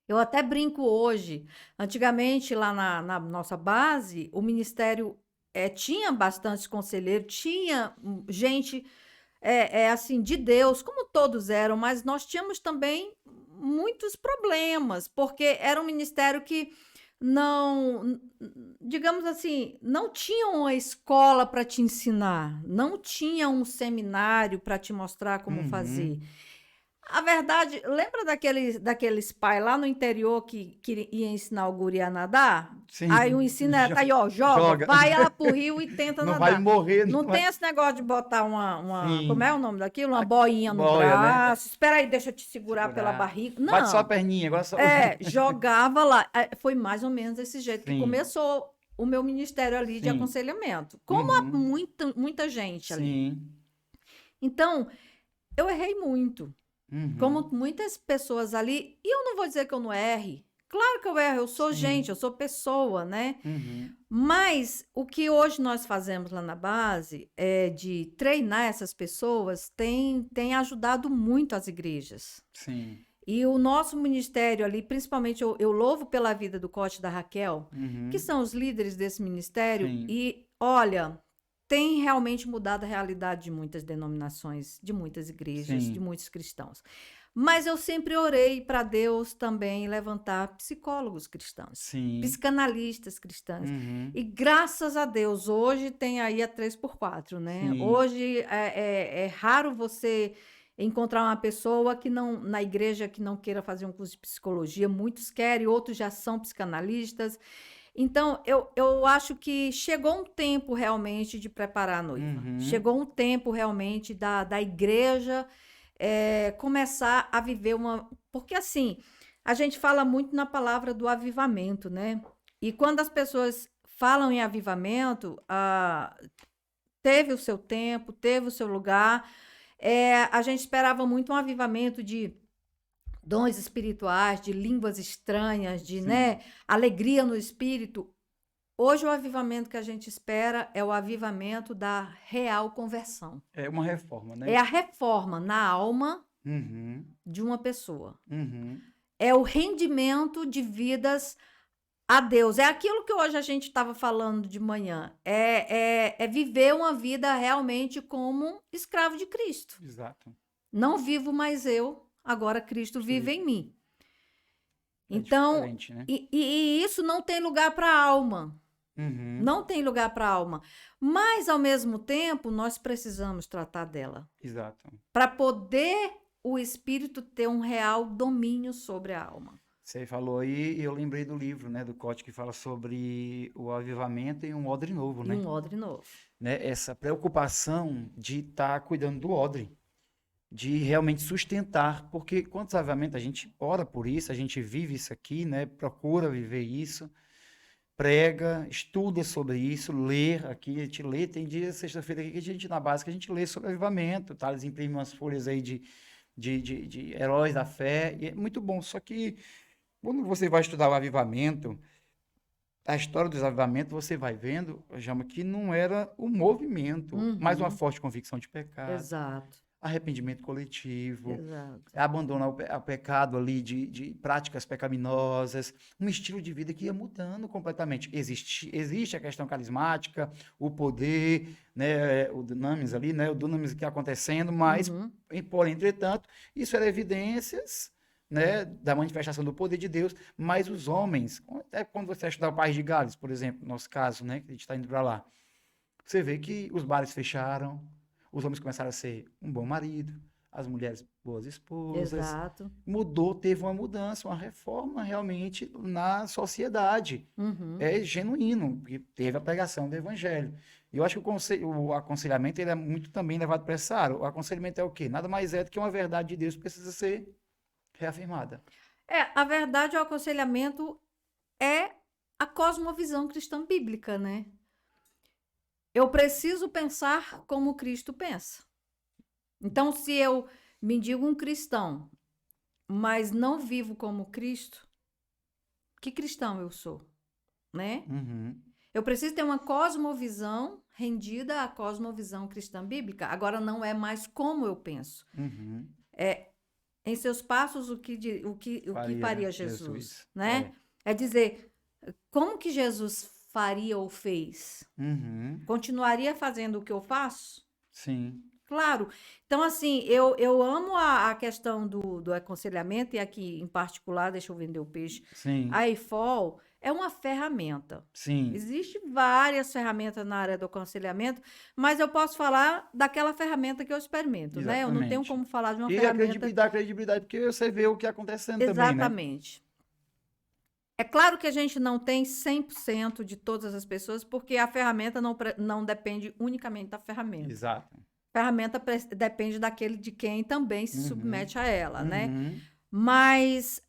Eu até brinco hoje. Antigamente, lá na nossa base, o ministério tinha bastante conselheiro, tinha gente assim de Deus, como todos eram, mas nós tínhamos também muitos problemas, porque era um ministério que não, digamos assim, não tinha uma escola para te ensinar, não tinha um seminário para te mostrar como fazer. Uhum. A verdade, lembra daqueles pais lá no interior que ia ensinar o guri a nadar? Aí o Sim. ensino era, tá aí, ó, joga, Joga. vai ela pro rio e tenta Não vai nadar. morrer, não Não vai. tem esse negócio de botar como é Sim. o nome daquilo? Uma A boinha no boia, né? braço. Espera aí, deixa eu te segurar pela Segurar. barriga. Bate só a Não, perninha, agora só. jogava lá. Foi mais ou menos desse jeito que Sim. começou o meu ministério ali de Sim. aconselhamento. Como há Uhum. muita gente ali. Sim. Então, eu errei muito. Uhum. Como muitas pessoas ali, e eu não vou dizer que eu não erre, Claro que eu erro, eu sou Sim. gente, eu sou pessoa, né? Uhum. Mas o que hoje nós fazemos lá na base é de treinar essas pessoas tem ajudado muito as igrejas. Sim. E o nosso ministério ali, principalmente eu louvo pela vida do Cote e da Raquel, que Uhum. são os líderes desse ministério, Sim. e olha, tem realmente mudado a realidade de muitas denominações, de muitas igrejas, de Sim. muitos cristãos. Mas eu sempre orei para Deus também levantar psicólogos cristãos, Sim. psicanalistas cristãos. Uhum. E graças a Deus, hoje tem aí a 3x4, né? Sim. Hoje é raro você encontrar uma pessoa que não, na igreja, que não queira fazer um curso de psicologia. Muitos querem, outros já são psicanalistas. Então, eu acho que chegou um tempo realmente de preparar a noiva. Uhum. Chegou um tempo realmente da igreja começar a viver uma. Porque assim, a gente fala muito na palavra do avivamento, né? E quando as pessoas falam em avivamento, teve o seu tempo, teve o seu lugar. A gente esperava muito um avivamento de dons espirituais, de línguas estranhas, de Sim. né, alegria no espírito. Hoje o avivamento que a gente espera é o avivamento da real conversão. É uma reforma, né? É a reforma na alma Uhum. de uma pessoa. Uhum. É o rendimento de vidas a Deus. É aquilo que hoje a gente estava falando de manhã. É viver uma vida realmente como escravo de Cristo. Exato. Não vivo mais eu, agora Cristo vive em mim. É Então, diferente, né? e isso não tem lugar para a alma. Uhum. Não tem lugar para a alma. Mas, ao mesmo tempo, nós precisamos tratar dela. Exato. Para poder o espírito ter um real domínio sobre a alma. Você falou aí, e eu lembrei do livro, né, do Cote, que fala sobre o avivamento e um odre novo, E né? um odre novo. Né? Essa preocupação de estar cuidando do odre, de realmente sustentar, porque quantos avivamentos a gente ora por isso, a gente vive isso aqui, né? Procura viver isso, prega, estuda sobre isso, lê aqui, a gente lê, tem dia, sexta-feira aqui, que a gente, na base, que a gente lê sobre avivamento, tá? Eles imprimem umas folhas aí de heróis da fé, e é muito bom, só que quando você vai estudar o avivamento, a história dos avivamentos, você vai vendo, Jama, que não era o movimento, mas uma forte convicção de pecado, Exato. arrependimento coletivo, Exato. abandonar o pecado ali de práticas pecaminosas, um estilo de vida que ia mudando completamente. Existe a questão carismática, o poder, né, o dunamis ali, né, o dunamis que ia acontecendo, mas, porém, entretanto, isso era evidências, né, da manifestação do poder de Deus, mas os homens, até quando você estudar o País de Gales, por exemplo, no nosso caso, né, que a gente está indo para lá, você vê que os bares fecharam, os homens começaram a ser um bom marido, as mulheres boas esposas. Exato. Mudou, teve uma mudança, uma reforma realmente na sociedade. É genuíno, porque teve a pregação do evangelho. E eu acho que o aconselhamento ele é muito também levado para essa área. O aconselhamento é o quê? Nada mais é do que uma verdade de Deus que precisa ser reafirmada. A verdade, o aconselhamento é a cosmovisão cristã bíblica, né? Eu preciso pensar como Cristo pensa. Então, se eu me digo um cristão, mas não vivo como Cristo, que cristão eu sou, né? Eu preciso ter uma cosmovisão rendida à cosmovisão cristã bíblica. Agora, não é mais como eu penso. Em seus passos, o que faria Jesus, né? É dizer, como que Jesus faria ou fez? Continuaria fazendo o que eu faço? Sim. Claro. Então, assim, eu amo a questão do aconselhamento, e aqui, em particular, deixa eu vender o peixe. Sim. A IFOL é uma ferramenta. Sim. Existem várias ferramentas na área do aconselhamento, mas eu posso falar daquela ferramenta que eu experimento, né? Eu não tenho como falar de uma ferramenta... E a credibilidade, porque você vê o que acontecendo também, né? Exatamente. É claro que a gente não tem 100% de todas as pessoas, porque a ferramenta não depende unicamente da ferramenta. Exato. A ferramenta depende daquele de quem também se submete a ela, né? Mas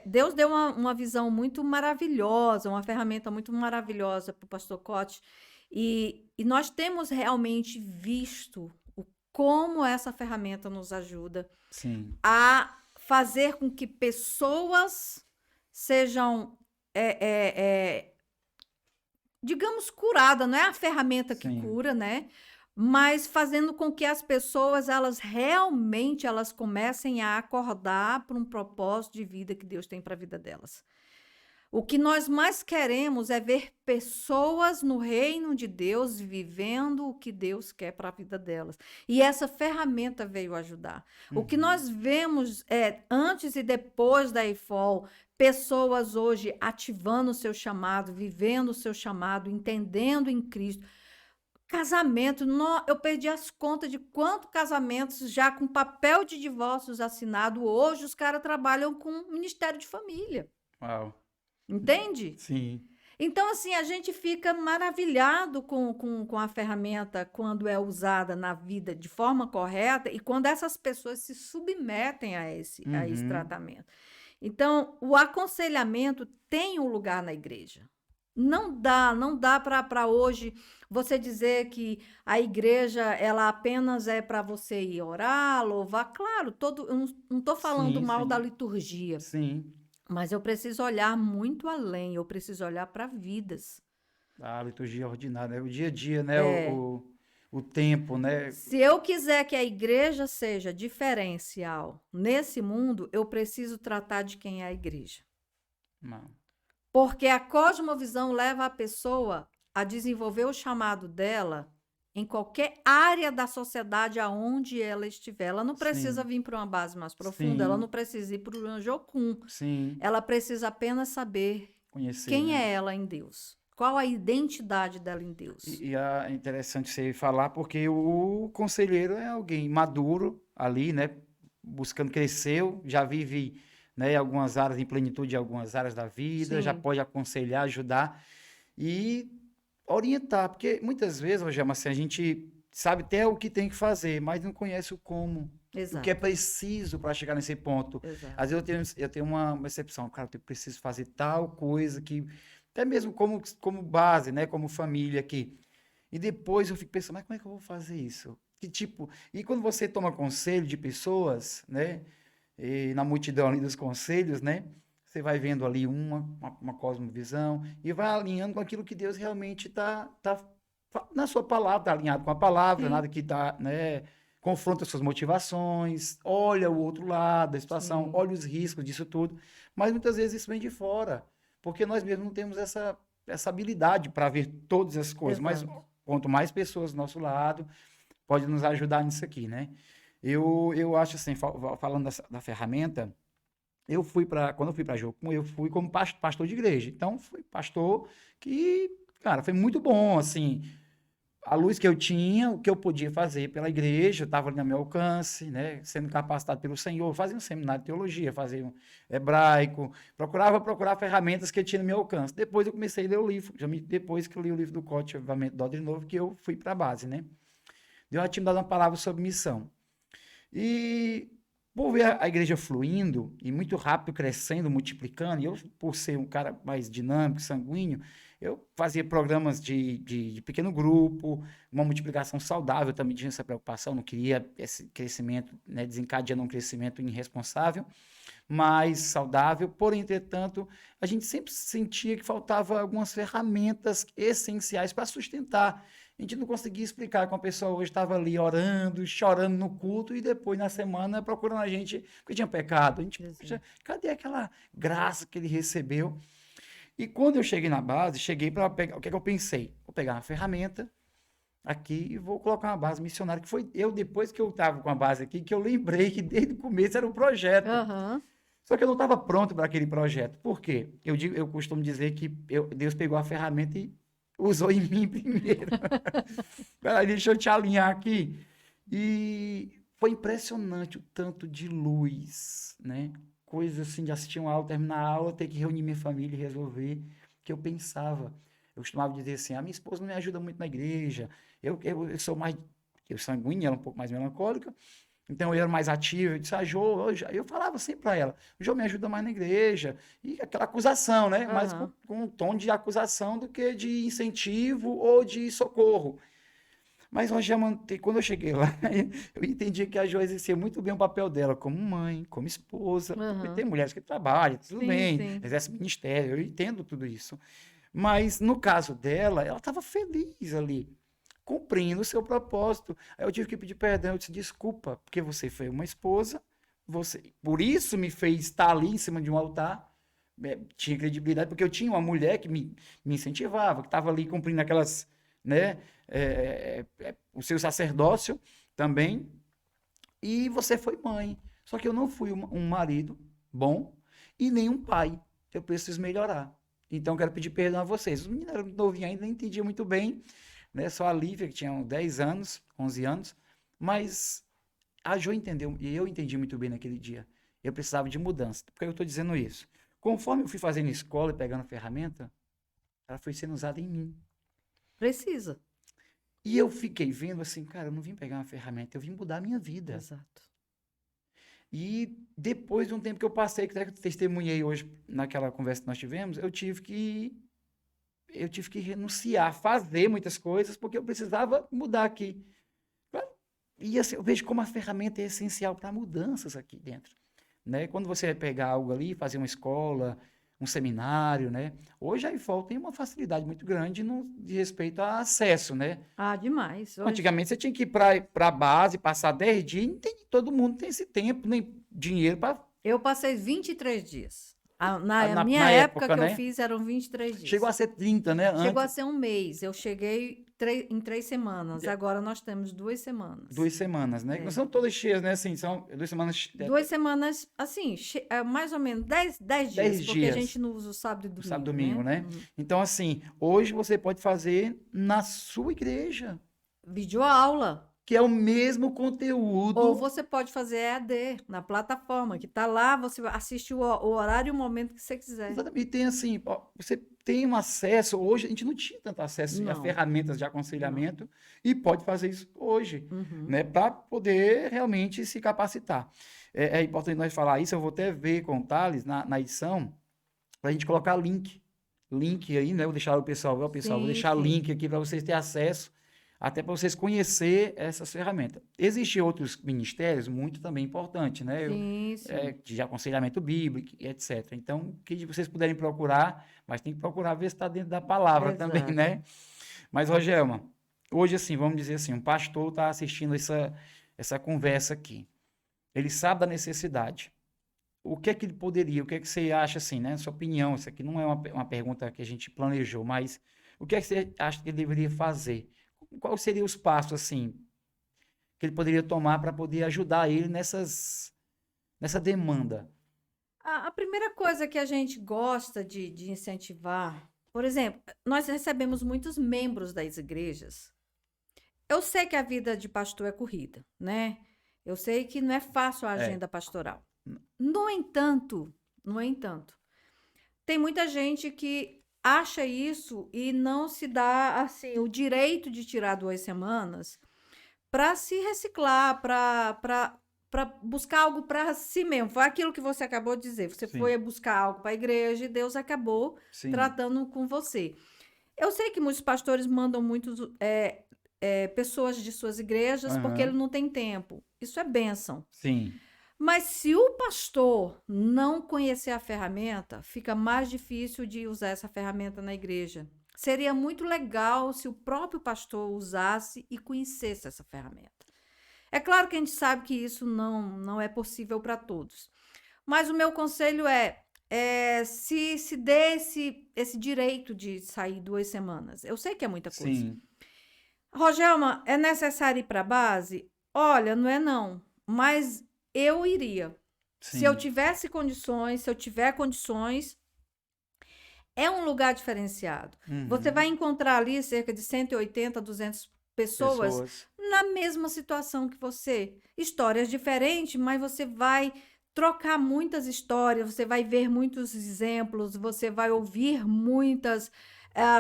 Deus deu uma visão muito maravilhosa, uma ferramenta muito maravilhosa para o pastor Cote, e nós temos realmente visto como essa ferramenta nos ajuda Sim. a fazer com que pessoas sejam, digamos, curadas. Não é a ferramenta que Sim. cura, né? Mas fazendo com que as pessoas, elas realmente, elas comecem a acordar para um propósito de vida que Deus tem para a vida delas. O que nós mais queremos é ver pessoas no reino de Deus vivendo o que Deus quer para a vida delas. E essa ferramenta veio ajudar. O que Uhum. nós vemos antes e depois da IFOL, pessoas hoje ativando o seu chamado, vivendo o seu chamado, entendendo em Cristo. Casamento, eu perdi as contas de quantos casamentos já com papel de divórcios assinado. Hoje os caras trabalham com Ministério de Família. Uau. Entende? Sim. Então, assim, a gente fica maravilhado com a ferramenta quando é usada na vida de forma correta e quando essas pessoas se submetem a esse Uhum. tratamento. Então, o aconselhamento tem um lugar na igreja. Não dá para hoje você dizer que a igreja ela apenas é para você ir orar, louvar. Claro, eu não estou falando Sim, mal da sim. liturgia. Sim. Mas eu preciso olhar muito além, eu preciso olhar para vidas. A liturgia ordinária, né? O dia a dia, né? É, O tempo, né? se eu quiser que a igreja seja diferencial nesse mundo, eu preciso tratar de quem é a igreja. Não. Porque a cosmovisão leva a pessoa a desenvolver o chamado dela em qualquer área da sociedade aonde ela estiver. Ela não precisa Sim. vir para uma base mais profunda, ela não Sim. precisa ir para o Anjocum. Sim. Ela precisa apenas saber Conhecer, quem né? é ela em Deus. Qual a identidade dela em Deus. E é interessante você falar, porque o conselheiro é alguém maduro ali, né? Buscando crescer, já vive, né, em algumas áreas, em plenitude em algumas áreas da vida, já Sim, pode aconselhar, ajudar e orientar, porque muitas vezes, Rogério, assim, a gente sabe até o que tem que fazer, mas não conhece o como, o que é exato, preciso para chegar nesse ponto. exato. Às vezes eu tenho uma percepção, cara, eu preciso fazer tal coisa que, até mesmo como base, né, como família aqui. E depois eu fico pensando, mas como é que eu vou fazer isso? Que tipo, e quando você toma conselho de pessoas, né, e na multidão ali dos conselhos, né, você vai vendo ali uma cosmovisão e vai alinhando com aquilo que Deus realmente na sua palavra, está alinhado com a palavra, Sim, nada que está, né, confronta suas motivações, olha o outro lado da situação, sim, olha os riscos disso tudo, mas muitas vezes isso vem de fora, porque nós mesmos não temos essa habilidade para ver todas as coisas, mas exato. quanto mais pessoas do nosso lado, pode nos ajudar nisso aqui, né? Eu acho assim, falando da ferramenta, quando eu fui para Jocum, eu fui como pastor de igreja. Então, fui pastor que, cara, foi muito bom, assim, a luz que eu tinha, o que eu podia fazer pela igreja, estava ali no meu alcance, né, sendo capacitado pelo Senhor, fazia um seminário de teologia, fazia um hebraico, procurar ferramentas que eu tinha no meu alcance. Depois eu comecei a ler o livro, depois que eu li o livro do Coach, Avivamento do Ordem Novo, que eu fui para a base, né? Deus já tinha me dado uma palavra sobre missão. E por ver a igreja fluindo e muito rápido crescendo, multiplicando, e eu, por ser um cara mais dinâmico, sanguíneo, eu fazia programas de pequeno grupo, uma multiplicação saudável, também tinha essa preocupação, não queria esse crescimento, né, desencadeando um crescimento irresponsável, mais saudável, porém, entretanto, a gente sempre sentia que faltava algumas ferramentas essenciais para sustentar. A gente não conseguia explicar que uma pessoa hoje estava ali orando, chorando no culto e depois na semana procurando a gente porque tinha pecado. A gente, Exato. poxa, cadê aquela graça que ele recebeu? E quando eu cheguei na base, cheguei para pegar, o que é que eu pensei? Vou pegar uma ferramenta aqui e vou colocar uma base missionária, que foi eu, depois que eu estava com a base aqui, que eu lembrei que desde o começo era um projeto. Aham, Só que eu não estava pronto para aquele projeto. Por quê? Eu costumo dizer que Deus pegou a ferramenta e usou em mim primeiro. Peraí, deixa eu te alinhar aqui. E foi impressionante o tanto de luz, né? Coisa assim de assistir uma aula, terminar a aula, ter que reunir minha família e resolver, que eu pensava. Eu costumava dizer assim, a minha esposa não me ajuda muito na igreja, eu sou mais, eu sanguínea, ela é um pouco mais melancólica, então eu era mais ativo, eu disse, Jô, eu falava sempre para ela, Jô, me ajuda mais na igreja, e aquela acusação, né? Mais com um tom de acusação do que de incentivo ou de socorro. Mas, Rogério, quando eu cheguei lá, eu entendi que a Jo exercia muito bem o papel dela como mãe, como esposa, porque Aham. tem mulheres que trabalham, tudo Sim, bem, sim. exerce ministério, eu entendo tudo isso. Mas, no caso dela, ela estava feliz ali, cumprindo o seu propósito. Aí eu tive que pedir perdão, eu disse, desculpa, porque você foi uma esposa, você, por isso me fez estar ali em cima de um altar, tinha credibilidade, porque eu tinha uma mulher que me incentivava, que estava ali cumprindo aquelas, né, o seu sacerdócio também, e você foi mãe. Só que eu não fui um marido bom e nem um pai. Eu preciso melhorar. Então, quero pedir perdão a vocês. Os meninos eram novinhos ainda, não entendiam muito bem, né? Só a Lívia, que tinha 10 anos, 11 anos, mas a Jo entendeu, e eu entendi muito bem naquele dia. Eu precisava de mudança. Por que eu estou dizendo isso? Conforme eu fui fazendo escola e pegando ferramenta, ela foi sendo usada em mim. Precisa. E eu fiquei vendo assim, cara, eu não vim pegar uma ferramenta, eu vim mudar a minha vida. Exato. E depois de um tempo que eu passei, que eu testemunhei hoje naquela conversa que nós tivemos, eu tive que renunciar, fazer muitas coisas, porque eu precisava mudar aqui. E assim, eu vejo como a ferramenta é essencial para mudanças aqui dentro, né? Quando você vai pegar algo ali, fazer uma escola, um seminário, né? Hoje a IFOL tem uma facilidade muito grande no de respeito a acesso, né? Ah, demais. Hoje. Antigamente você tinha que ir para a base, passar 10 dias, não tem, todo mundo tem esse tempo, nem dinheiro para Eu passei 23 dias. Na na, minha na época época, que eu né? fiz eram 23 Chegou a dias. ser 30, né? Chegou a Antes, ser um mês. Eu cheguei em 3 semanas. Agora nós temos 2 semanas. 2 semanas, né? Que não É. são todas cheias, né? Assim, são 2 semanas, 2 semanas, assim, mais ou menos 10 dias, 10 porque a dias. gente não usa o sábado e No sábado e domingo, domingo, né? né? Então, assim, hoje você pode fazer na sua igreja, Videoaula. que é o mesmo Ou conteúdo. você pode fazer EAD na plataforma, que está lá, você assiste o horário e o momento que você quiser. Exatamente. E tem assim, ó, você tem um acesso. Hoje a gente não tinha tanto acesso a Não, ferramentas de não. aconselhamento e pode fazer isso hoje, Uhum. né? Para poder realmente se capacitar. É importante nós falar isso. Eu vou até ver com o Thales na edição, para a gente colocar link. Link aí, né? Vou deixar o pessoal, vou Sim, deixar sim. link aqui para vocês terem acesso, até para vocês conhecer essas ferramentas. Existem outros ministérios muito também importantes, né? Sim, sim. De aconselhamento bíblico e etc. Então, que vocês puderem procurar, mas tem que procurar ver se está dentro da palavra também, Exato. né? Mas, Rogelma, hoje, assim, vamos dizer assim, um pastor está assistindo essa conversa aqui. Ele sabe da necessidade. O que é que ele poderia, o que é que você acha assim, né? Sua opinião, isso aqui não é uma pergunta que a gente planejou, mas o que é que você acha que ele deveria fazer? Quais seriam os passos, assim, que ele poderia tomar para poder ajudar ele nessa demanda? A primeira coisa que a gente gosta de incentivar, por exemplo, nós recebemos muitos membros das igrejas. Eu sei que a vida de pastor é corrida, né? Eu sei que não é fácil a É. agenda pastoral. No entanto, tem muita gente que acha isso e não se dá assim o direito de tirar 2 semanas para se reciclar, para buscar algo para si mesmo. Foi aquilo que você acabou de dizer. Você Sim, foi buscar algo para a igreja e Deus acabou sim, tratando com você. Eu sei que muitos pastores mandam muitos pessoas de suas igrejas porque ele aham, não tem tempo. Isso é bênção. sim, Mas se o pastor não conhecer a ferramenta, fica mais difícil de usar essa ferramenta na igreja. Seria muito legal se o próprio pastor usasse e conhecesse essa ferramenta. É claro que a gente sabe que isso não é possível para todos. Mas o meu conselho se dê esse direito de sair 2 semanas. Eu sei que é muita coisa. sim, Rogelma, é necessário ir para a base? Olha, não é não. Mas eu iria. Se eu sim. tivesse condições, se eu tiver condições, é um lugar diferenciado. Você vai Uhum. encontrar ali cerca de 180, 200 pessoas Pessoas. na mesma situação que você. Histórias diferentes, mas você vai trocar muitas histórias, você vai ver muitos exemplos, você vai ouvir muitas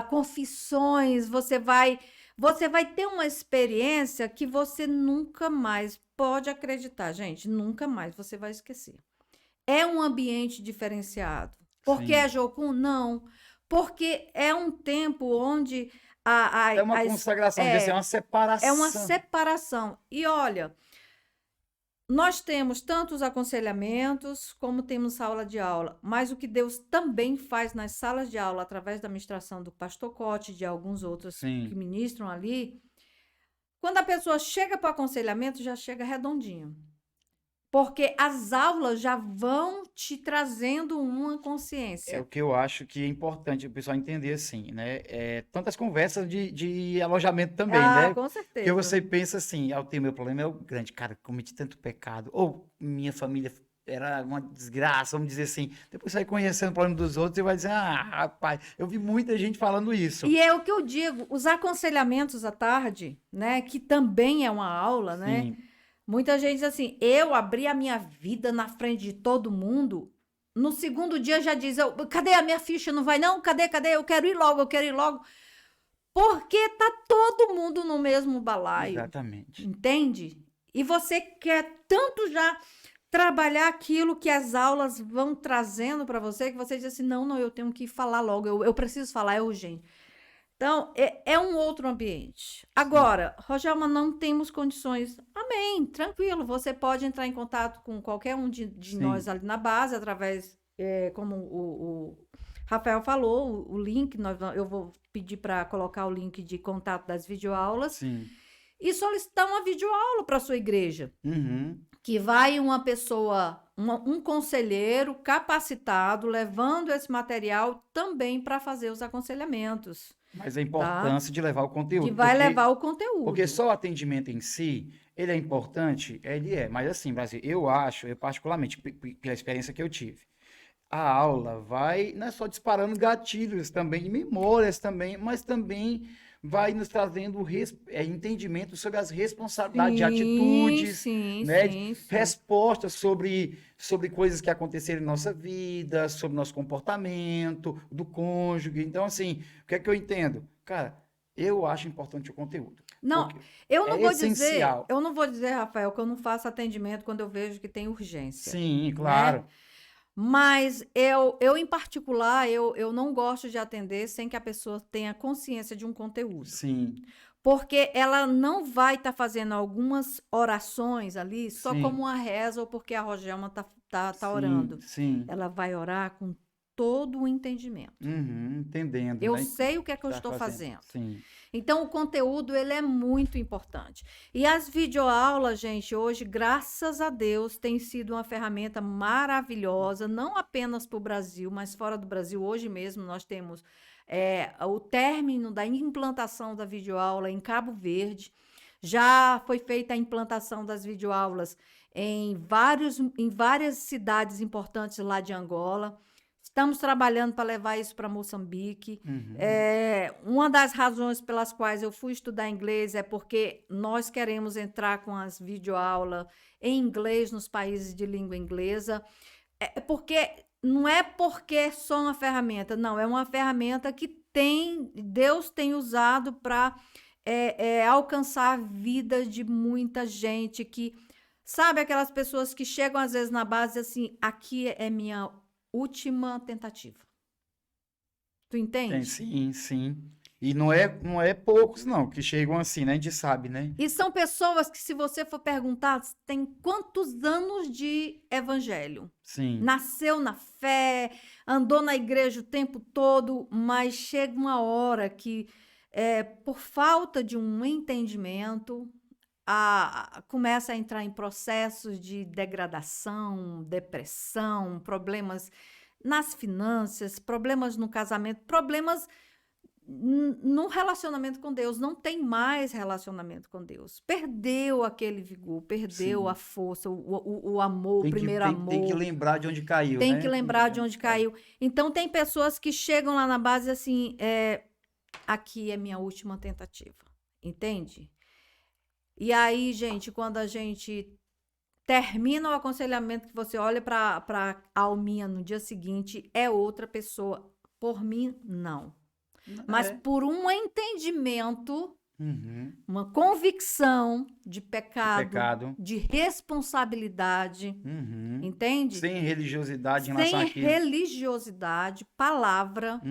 confissões, você vai ter uma experiência que você nunca mais pode acreditar, gente, nunca mais você vai esquecer. É um ambiente diferenciado. Porque é Sim, Jocum? Não. Porque é um tempo onde É uma consagração, devia ser uma separação. É uma separação. E olha, nós temos tanto os aconselhamentos, como temos sala de aula, mas o que Deus também faz nas salas de aula, através da ministração do pastor Cote e de alguns outros Sim. que ministram ali, quando a pessoa chega para o aconselhamento, já chega redondinho. Porque as aulas já vão te trazendo uma consciência. É o que eu acho que é importante o pessoal entender assim, né? Tantas conversas de alojamento também, né? Com certeza. Porque você pensa assim, eu tenho meu problema é o grande, cara, cometi tanto pecado, ou minha família era uma desgraça, vamos dizer assim. Depois você vai conhecendo o problema dos outros e vai dizer, rapaz, eu vi muita gente falando isso. E é o que eu digo, os aconselhamentos à tarde, né? Que também é uma aula, né? Sim. Muita gente diz assim, eu abri a minha vida na frente de todo mundo. No segundo dia já diz, cadê a minha ficha? Não vai não? Cadê? Eu quero ir logo. Porque tá todo mundo no mesmo balaio. Exatamente. Entende? E você quer tanto já trabalhar aquilo que as aulas vão trazendo para você, que você diz assim, não, eu tenho que falar logo, eu preciso falar, é urgente. Então, é um outro ambiente. Agora, Rogelma, não temos condições. Amém, tranquilo. Você pode entrar em contato com qualquer um de nós ali na base, através, como o Rafael falou, o link, eu vou pedir para colocar o link de contato das videoaulas. Sim. E solicitar uma videoaula para a sua igreja. Uhum. Que vai uma pessoa, um conselheiro capacitado, levando esse material também para fazer os aconselhamentos. Mas a importância de levar o conteúdo. Que vai levar o conteúdo. Porque só o atendimento em si, ele é importante? Ele é. Mas assim, Brasil, eu particularmente, pela experiência que eu tive, a aula vai, não é só disparando gatilhos também, memórias também, mas também vai nos trazendo entendimento sobre as responsabilidades de atitudes, né? Respostas sobre coisas que aconteceram em nossa vida, sobre nosso comportamento, do cônjuge. Então, assim, o que é que eu entendo? Cara, eu acho importante o conteúdo. Não, eu não vou dizer, Rafael, que eu não faço atendimento quando eu vejo que tem urgência. Sim, claro. Né? Mas eu em particular, eu não gosto de atender sem que a pessoa tenha consciência de um conteúdo. Sim. Porque ela não vai estar fazendo algumas orações ali só como uma reza ou porque a Rogelma tá orando. Sim. Ela vai orar com todo o entendimento. Entendendo. Eu sei o que é que eu estou fazendo. Sim. Então, o conteúdo, ele é muito importante. E as videoaulas, gente, hoje, graças a Deus, tem sido uma ferramenta maravilhosa, não apenas para o Brasil, mas fora do Brasil. Hoje mesmo, nós temos o término da implantação da videoaula em Cabo Verde. Já foi feita a implantação das videoaulas em várias cidades importantes lá de Angola. Estamos trabalhando para levar isso para Moçambique. Uma das razões pelas quais eu fui estudar inglês é porque nós queremos entrar com as videoaulas em inglês nos países de língua inglesa. Não é porque é só uma ferramenta, não. É uma ferramenta que Deus tem usado para alcançar a vida de muita gente que... Sabe aquelas pessoas que chegam às vezes na base assim, aqui é minha última tentativa. Tu entende? Sim. E não é poucos, não, que chegam assim, né? A gente sabe, né? E são pessoas que, se você for perguntar, tem quantos anos de evangelho? Sim. Nasceu na fé, andou na igreja o tempo todo, mas chega uma hora que, por falta de um entendimento, começa a entrar em processos de degradação, depressão, problemas nas finanças, problemas no casamento, problemas no relacionamento com Deus. Não tem mais relacionamento com Deus. Perdeu aquele vigor, perdeu a força, o amor, o primeiro amor. Tem que lembrar de onde caiu, Tem né? que lembrar de onde caiu. Então, tem pessoas que chegam lá na base assim, aqui é minha última tentativa. Entende? E aí, gente, quando a gente termina o aconselhamento, que você olha para a alminha no dia seguinte, é outra pessoa. Por mim, não. Mas por um entendimento, uma convicção de pecado, de responsabilidade, entende? Sem religiosidade em relação àquilo. Sem religiosidade, palavra,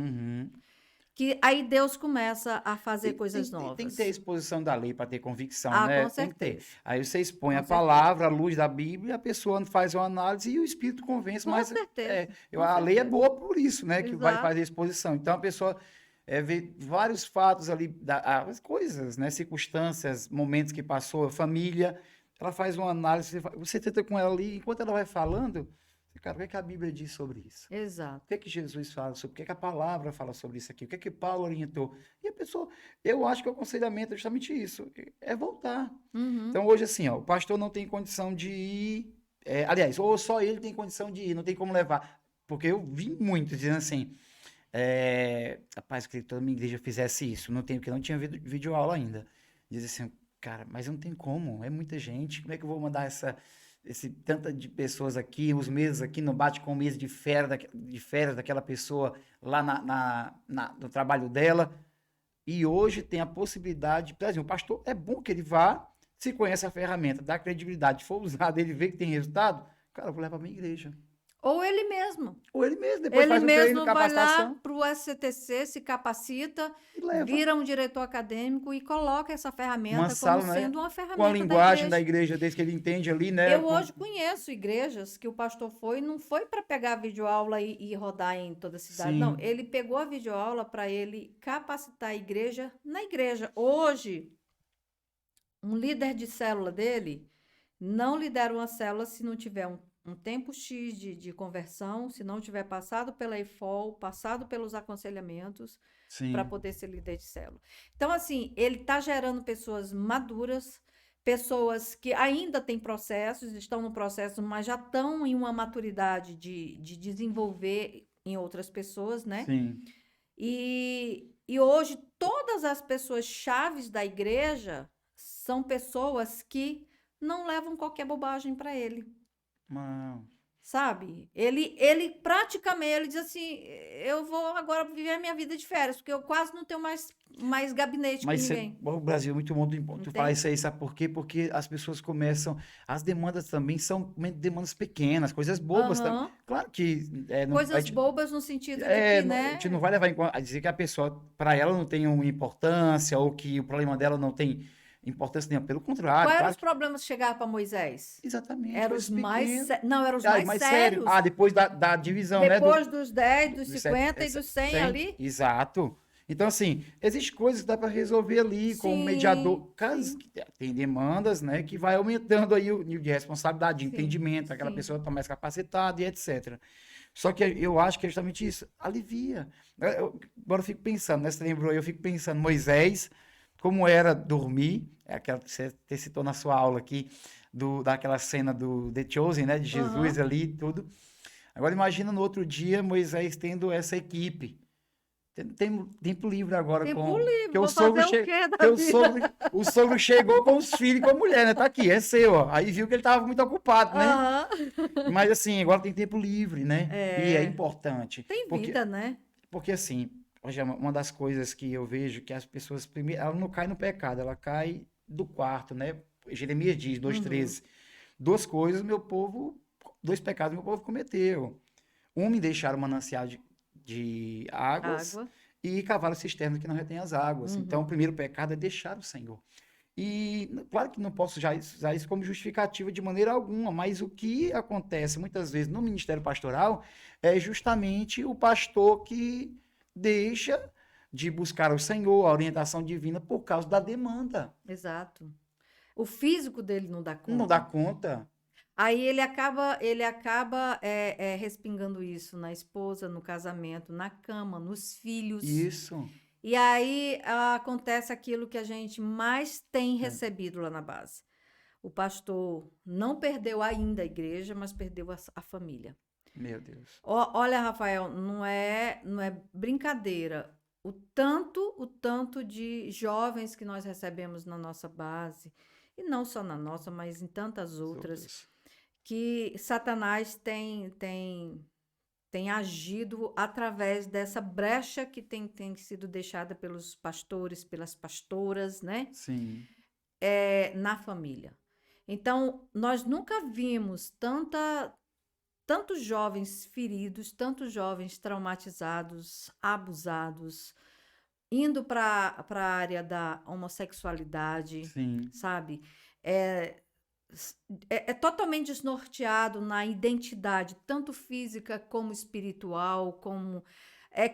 que aí Deus começa a fazer Tem, coisas tem que ter a novas. exposição da lei para ter convicção, Ah, né? com Tem que ter. certeza. Aí você expõe Com a certeza. palavra, a luz da Bíblia, a pessoa faz uma análise e o Espírito convence, Com mas certeza. Com a lei é certeza. boa por isso, né? Que vai Exato. fazer a exposição. Então a pessoa vê vários fatos ali, as coisas, né? Circunstâncias, momentos que passou, família. Ela faz uma análise, você tenta com ela ali, enquanto ela vai falando, cara, o que é que a Bíblia diz sobre isso? Exato. O que é que Jesus fala sobre? O que é que a palavra fala sobre isso aqui? O que é que Paulo orientou? E a pessoa, eu acho que o aconselhamento é justamente isso, é voltar. Uhum. Então, hoje, assim, ó, o pastor não tem condição de ir, aliás, ou só ele tem condição de ir, não tem como levar. Porque eu vi muito dizendo assim, rapaz, eu queria que toda minha igreja fizesse isso, não tem, porque não tinha vídeo aula ainda. Diz assim, cara, mas não tem como, é muita gente, como é que eu vou mandar esse tanta de pessoas aqui, os meses aqui, não bate com o mês de férias daquela pessoa lá no trabalho dela. E hoje tem a possibilidade, por exemplo, o pastor é bom que ele vá, se conhece a ferramenta, dá credibilidade, for usado, ele vê que tem resultado, cara, eu vou levar para minha igreja. Ou ele mesmo. Ou ele mesmo, depois Ele faz um treino, mesmo vai lá capacitação para o SCTC, se capacita, e leva. vira um diretor acadêmico e coloca essa Uma ferramenta como sala, né? sendo uma Com a ferramenta da linguagem da igreja. igreja, desde que ele entende ali, né? Eu hoje conheço igrejas que o pastor foi, não foi para pegar a videoaula e rodar em toda a cidade, não. Sim, Ele pegou a videoaula para ele capacitar a igreja na igreja. Hoje, um líder de célula dele não lidera uma célula se não tiver um tempo X de conversão, se não tiver passado pela EFOL, passado pelos aconselhamentos, para sim, poder ser líder de célula. Então, assim, ele está gerando pessoas maduras, pessoas que ainda têm processos, estão no processo, mas já estão em uma maturidade de desenvolver em outras pessoas, né? sim. E hoje, todas as pessoas chaves da igreja são pessoas que não levam qualquer bobagem para ele. Não. Sabe? Ele praticamente, ele diz assim, eu vou agora viver a minha vida de férias, porque eu quase não tenho mais gabinete com Mas ninguém. o Brasil é muito bom tu falar Entende? isso aí, sabe por quê? Porque as pessoas começam. As demandas também são demandas pequenas, coisas bobas também. Aham. Claro que não, Coisas bobas no sentido de que, a gente não né? vai levar em conta a dizer que a pessoa, para ela, não tem uma importância ou que o problema dela não tem importância nenhuma. Pelo contrário, Quais eram claro os que. problemas que chegavam para Moisés? Exatamente, Eram coisas os mais, pequenas. não, eram os Ah, mais mas sério. Ah, sérios. depois da divisão, né? Depois dos 10, dos Dos 50 e dos 100 100, ali? exato. Então, assim, existem coisas que dá para resolver ali com o Sim, mediador. Caso sim, tem demandas, né, que vai aumentando aí o nível de responsabilidade, de sim, entendimento, aquela sim. pessoa está mais capacitada e etc. Só que eu acho que é justamente isso, alivia. Agora eu fico pensando, né, você lembrou, eu fico pensando, Moisés, como era dormir, é aquela que você citou na sua aula aqui, daquela cena do The Chosen, né, de Jesus Aham. ali e tudo. Agora imagina no outro dia Moisés tendo essa equipe. Tem tempo livre agora Tempo com livre, que o vou sogro fazer o che... quê que da vida? o sogro chegou com os filhos e com a mulher, né? Tá aqui, é seu, ó. Aí viu que ele tava muito ocupado, né? Aham. Mas assim, agora tem tempo livre, né? E é É, importante, tem porque vida, né? assim, hoje uma das coisas que eu vejo que as pessoas primeiro, ela não cai no pecado, ela cai do quarto, né? Jeremias diz, Uhum. 2:13, duas coisas meu povo, dois pecados meu povo cometeu. Um, me deixaram manancial de águas Água. e cavaram cisternas que não retêm as águas. Então, o Uhum. primeiro pecado é deixar o Senhor. E, claro que não posso já usar isso como justificativa de maneira alguma, mas o que acontece muitas vezes no ministério pastoral é justamente o pastor que deixa de buscar o Senhor, a orientação divina, por causa da demanda. Exato. O físico dele não dá Não dá conta. conta. Aí ele acaba respingando isso na esposa, no casamento, na cama, nos filhos. Isso. E aí acontece aquilo que a gente mais tem É, recebido lá na base. O pastor não perdeu ainda a igreja, mas perdeu a família. meu Deus. Olha, Rafael, não é brincadeira. O tanto de jovens que nós recebemos na nossa base, e não só na nossa, mas em tantas As outras, outras. que Satanás tem agido através dessa brecha que tem sido deixada pelos pastores, pelas pastoras, né? Sim. Na família. Então, nós nunca vimos tantos jovens feridos, tantos jovens traumatizados, abusados, indo para a área da homossexualidade, sim, sabe? É, é totalmente desnorteado na identidade, tanto física como espiritual, como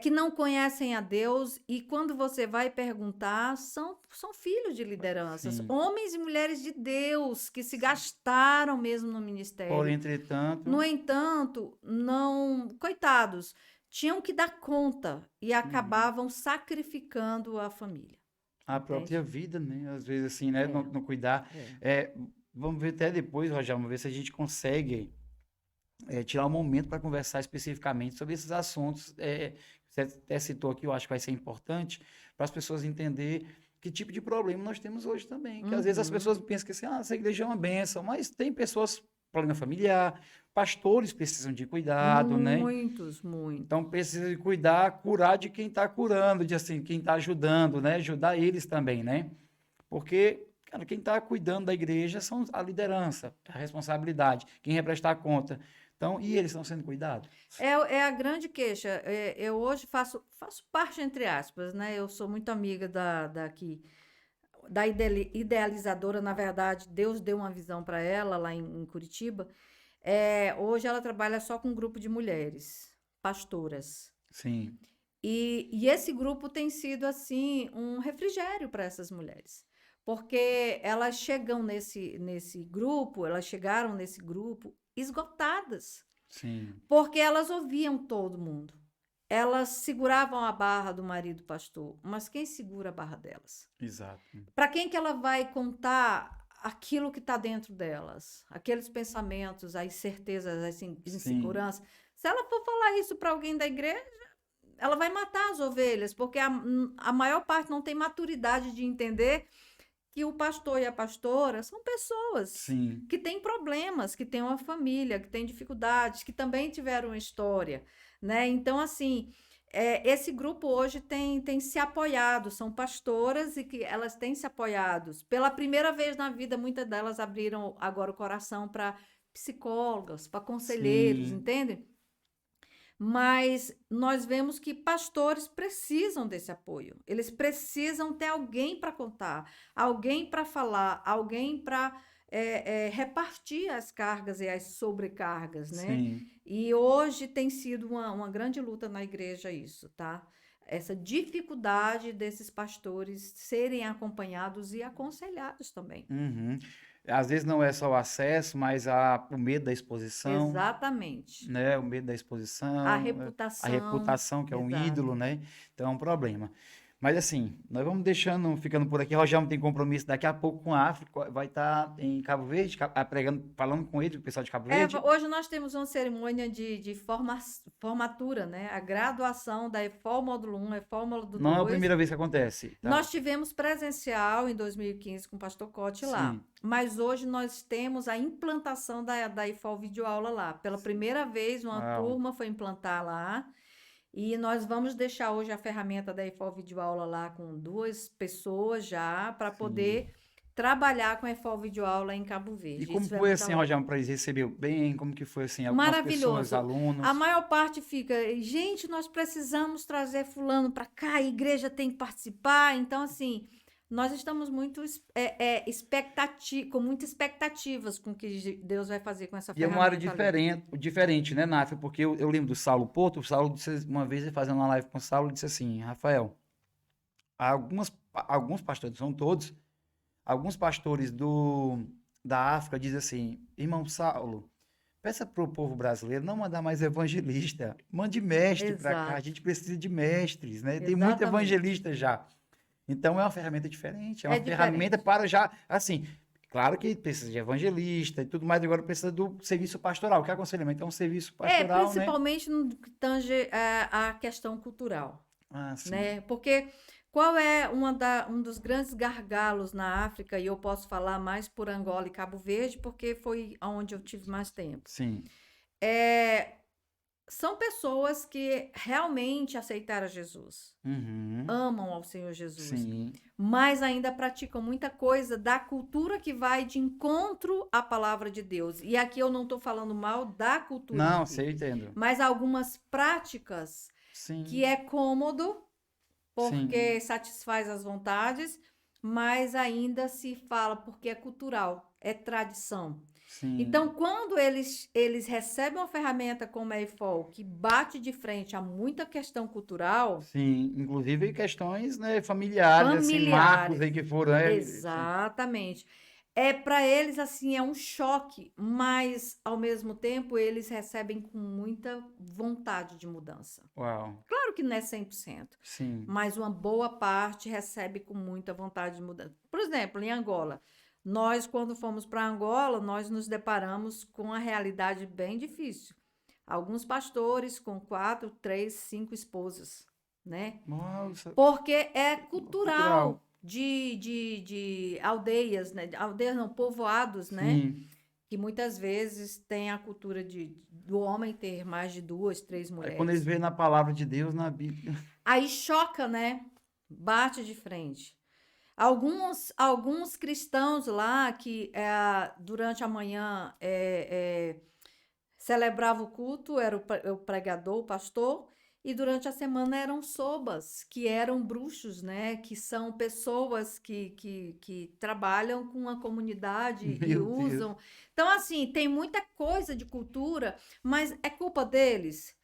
que não conhecem a Deus e quando você vai perguntar, são filhos de lideranças, sim. homens e mulheres de Deus que se gastaram mesmo no Porém, ministério. No entretanto, entanto, não, coitados, tinham que dar conta e uhum, acabavam sacrificando a família, a própria entende? vida, né? Às vezes, assim, né? Não, É, não cuidar. é. É, vamos ver até depois, Rogério, vamos ver se a gente consegue tirar um momento para conversar especificamente sobre esses assuntos. Você até citou aqui, eu acho que vai ser importante para as pessoas entenderem que tipo de problema nós temos hoje também. Que às vezes as Uhum. pessoas pensam que assim, essa igreja é uma bênção, mas tem pessoas, problema familiar, pastores precisam de cuidado, né? Muitos, Então muitos. precisa de cuidar, curar de quem está curando, de assim, quem está ajudando, né? Ajudar eles também, né? Porque, cara, quem está cuidando da igreja são a liderança, a responsabilidade, quem vai prestar conta. Então, e eles estão sendo cuidados? É a grande queixa. Eu hoje faço parte, entre aspas, né? Eu sou muito amiga da idealizadora. Na verdade, Deus deu uma visão para ela lá em Curitiba. Hoje ela trabalha só com um grupo de mulheres, pastoras. Sim, E esse grupo tem sido, assim, um refrigério para essas mulheres. Porque elas chegaram nesse grupo esgotadas. sim, Porque elas ouviam todo mundo. Elas seguravam a barra do marido pastor, mas quem segura a barra delas? exato. Para quem que ela vai contar aquilo que está dentro delas? Aqueles pensamentos, as certezas, as Sim, inseguranças. Se ela for falar isso para alguém da igreja, ela vai matar as ovelhas, porque a maior parte não tem maturidade de entender que o pastor e a pastora são pessoas sim. que têm problemas, que têm uma família, que têm dificuldades, que também tiveram uma história, né? Então, assim, esse grupo hoje tem se apoiado, são pastoras e que elas têm se apoiado. Pela primeira vez na vida, muitas delas abriram agora o coração para psicólogos, para conselheiros, Sim, entende? Mas nós vemos que pastores precisam desse apoio. Eles precisam ter alguém para contar, alguém para falar, alguém para repartir as cargas e as sobrecargas, né? sim. E hoje tem sido uma grande luta na igreja isso, tá? Essa dificuldade desses pastores serem acompanhados e aconselhados também. Uhum. Às vezes não é só o acesso, mas o medo da exposição, Exatamente. né? O medo da A exposição, a reputação, reputação, que é um ídolo, exato. né? Então é um problema. Mas assim, nós vamos deixando, ficando por aqui. Rogério tem compromisso daqui a pouco com a África, vai estar em Cabo Verde, pregando, falando com ele, o pessoal de Cabo Verde. Hoje nós temos uma cerimônia de formatura, né? A graduação da EFOL Módulo 1, EFOL Módulo Não é a 2. primeira vez que acontece, tá? Nós tivemos presencial em 2015 com o pastor Cote lá, Sim, mas hoje nós temos a implantação da EFOL Videoaula lá. Pela primeira vez, uma uau, turma foi implantar lá e nós vamos deixar hoje a ferramenta da EFOL Videoaula lá com 2 pessoas já para sim. poder trabalhar com a EFOL Videoaula em Cabo E Verde. como Isso é foi muito assim, alegre. Rogério, para eles receber bem? Como que foi assim? Algumas pessoas, Maravilhoso. A alunos? maior parte fica, gente, nós precisamos trazer fulano para cá, a igreja tem que participar. Então, assim, nós estamos muito com muitas expectativas com o que Deus vai fazer com essa E é uma área ferramenta ali. diferente, né, Náfia? Porque eu lembro do Saulo Porto, o Saulo disse uma vez, ele fazendo uma live com o Saulo, disse assim, Rafael, alguns pastores, são todos, alguns pastores da África dizem assim, irmão Saulo, peça para o povo brasileiro não mandar mais evangelista, mande mestre para cá, a Exato, gente precisa de mestres, né? Tem muito exatamente. evangelista já. Então é uma ferramenta diferente, é uma É ferramenta diferente. para já, assim, claro que precisa de evangelista e tudo mais, agora precisa do serviço pastoral, que aconselhamento é um serviço pastoral, né? Principalmente no que tange a questão cultural. Ah, sim, Né? Porque qual é um dos grandes gargalos na África, e eu posso falar mais por Angola e Cabo Verde, porque foi onde eu tive mais tempo. sim, É, são pessoas que realmente aceitaram Jesus, uhum, amam ao Senhor Jesus, sim. mas ainda praticam muita coisa da cultura que vai de encontro à palavra de Deus. E aqui eu não estou falando mal da cultura de Não, Deus, sei, eu entendo. mas algumas práticas que Sim, é cômodo, porque satisfaz as vontades, mas ainda se fala porque é cultural, é tradição. Sim, Então, quando eles recebem uma ferramenta como a EFOL, que bate de frente a muita questão cultural, sim. Inclusive questões, né, familiares, assim, marcos aí familiares, que foram, né? Sim. exatamente. É para eles assim é um choque, mas ao mesmo tempo eles recebem com muita vontade de mudança. Uau. Claro que não é 100%, Sim. mas uma boa parte recebe com muita vontade de mudança. Por exemplo, em Angola, nós quando fomos para Angola, nós nos deparamos com uma realidade bem difícil. Alguns pastores com 4, 3, 5 esposas, né? Nossa, Porque é cultural. cultural de aldeias, né? Aldeias não, povoados, né? Sim. Que muitas vezes tem a cultura do homem ter mais de 2, 3 É quando eles mulheres. veem na palavra de Deus, na Bíblia. Aí choca, né? Bate de frente. Alguns cristãos lá que durante a manhã celebrava o culto, era o pregador, o pastor, e durante a semana eram sobas, que eram bruxos, né? Que são pessoas que trabalham com a comunidade e Meu Deus. usam. Então, assim, tem muita coisa de cultura, mas é culpa deles?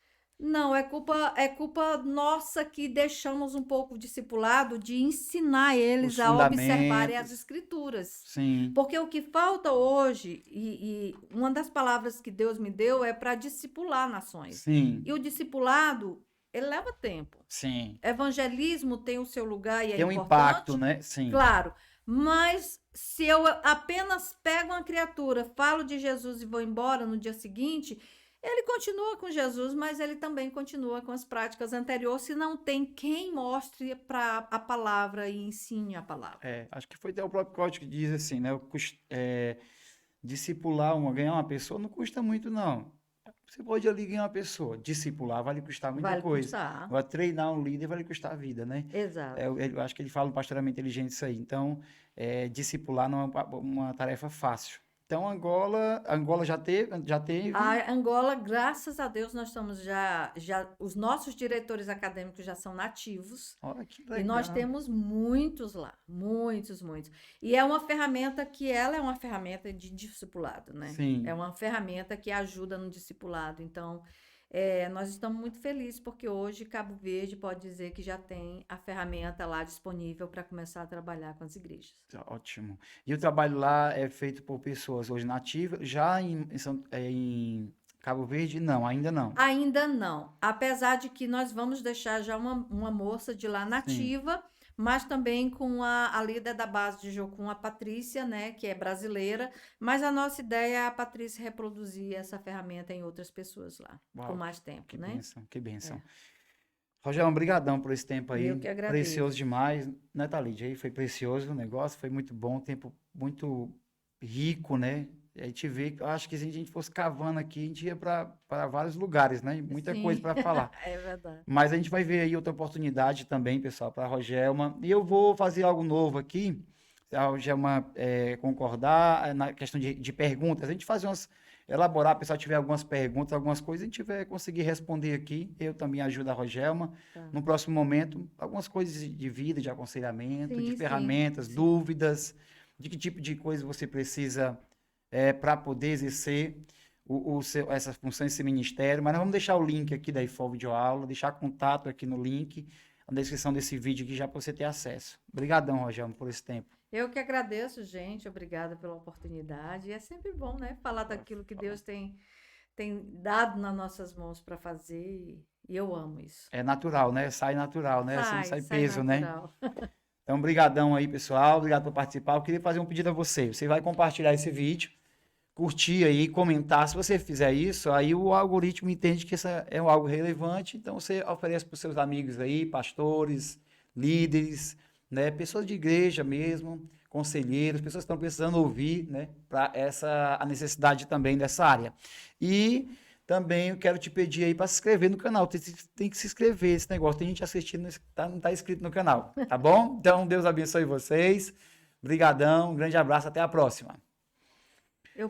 Não, é culpa nossa que deixamos um pouco o discipulado de ensinar Os eles a observarem as fundamentos. escrituras. Sim. Porque o que falta hoje, e uma das palavras que Deus me deu é para discipular nações. E Sim. o discipulado, ele leva tempo. Sim. Evangelismo tem o seu lugar e é Tem um impacto, importante, né? Sim. claro. Mas se eu apenas pego uma criatura, falo de Jesus e vou embora no dia seguinte, ele continua com Jesus, mas ele também continua com as práticas anteriores, se não tem quem mostre para a palavra e ensine a palavra. É, acho que foi até o próprio código que diz assim, né? Discipular ganhar uma pessoa não custa muito, não. Você pode ali ganhar uma pessoa. Discipular vai lhe custar muita Vale coisa. custar. Agora, treinar um líder vai lhe custar a vida, né? Exato. Eu acho que ele fala no Pastoreamento Inteligente isso aí. Então, discipular não é uma tarefa fácil. Então, Angola já teve. A Angola, graças a Deus, nós estamos os nossos diretores acadêmicos já são nativos Olha que e nós legal. temos muitos lá, muitos, muitos. E é uma ferramenta que ela é uma ferramenta de discipulado, né? É Sim. uma ferramenta que ajuda no discipulado. Então, nós estamos muito felizes porque hoje Cabo Verde pode dizer que já tem a ferramenta lá disponível para começar a trabalhar com as igrejas. Tá ótimo. E o trabalho lá é feito por pessoas hoje nativas. Já em Cabo Verde, não, ainda não. Ainda não, apesar de que nós vamos deixar já uma moça de lá Sim. nativa, mas também com a líder da base de Jocum, a Patrícia, né, que é brasileira, mas a nossa ideia é a Patrícia reproduzir essa ferramenta em outras pessoas lá, com Uau, mais tempo, que né? bênção, que bênção. É. Rogério, obrigadão por esse tempo aí. Eu que Precioso agradeço. demais, né, Thalide? Aí foi precioso o negócio, foi muito bom, tempo muito rico, né? A gente vê, eu acho que se a gente fosse cavando aqui, a gente ia para vários lugares, né? Muita coisa Sim, para falar. é verdade. Mas a gente vai ver aí outra oportunidade também, pessoal, para a Rogelma. E eu vou fazer algo novo aqui, se a Rogelma concordar, na questão de perguntas. A gente fazer elaborar, o pessoal tiver algumas perguntas, algumas coisas, a gente vai conseguir responder aqui. Eu também ajudo a Rogelma. Tá. No próximo momento, algumas coisas de vida, de aconselhamento, de Sim, sim, ferramentas, sim. dúvidas, de que tipo de coisa você precisa para poder exercer essa função, esse ministério. Mas nós vamos deixar o link aqui da IFOL Videoaula, deixar contato aqui no link, na descrição desse vídeo aqui, já para você ter acesso. Obrigadão, Rogério, por esse tempo. Eu que agradeço, gente, obrigada pela oportunidade. É sempre bom, né, falar daquilo que Deus tem dado nas nossas mãos para fazer e eu amo isso. É natural, né? Sai natural, né? Assim não sai Sai peso, né? natural. Então, brigadão aí, pessoal. Obrigado por participar. Eu queria fazer um pedido a você. Você vai compartilhar esse vídeo, curtir aí, comentar. Se você fizer isso, aí o algoritmo entende que isso é algo relevante. Então, você oferece para os seus amigos aí, pastores, líderes, né? Pessoas de igreja mesmo, conselheiros, pessoas que estão precisando ouvir, né? Para a necessidade também dessa área. E também eu quero te pedir aí para se inscrever no canal. Tem que se inscrever esse negócio. Tem gente assistindo, não está inscrito no canal, tá bom? Então, Deus abençoe vocês. Obrigadão, um grande abraço, até a próxima. Eu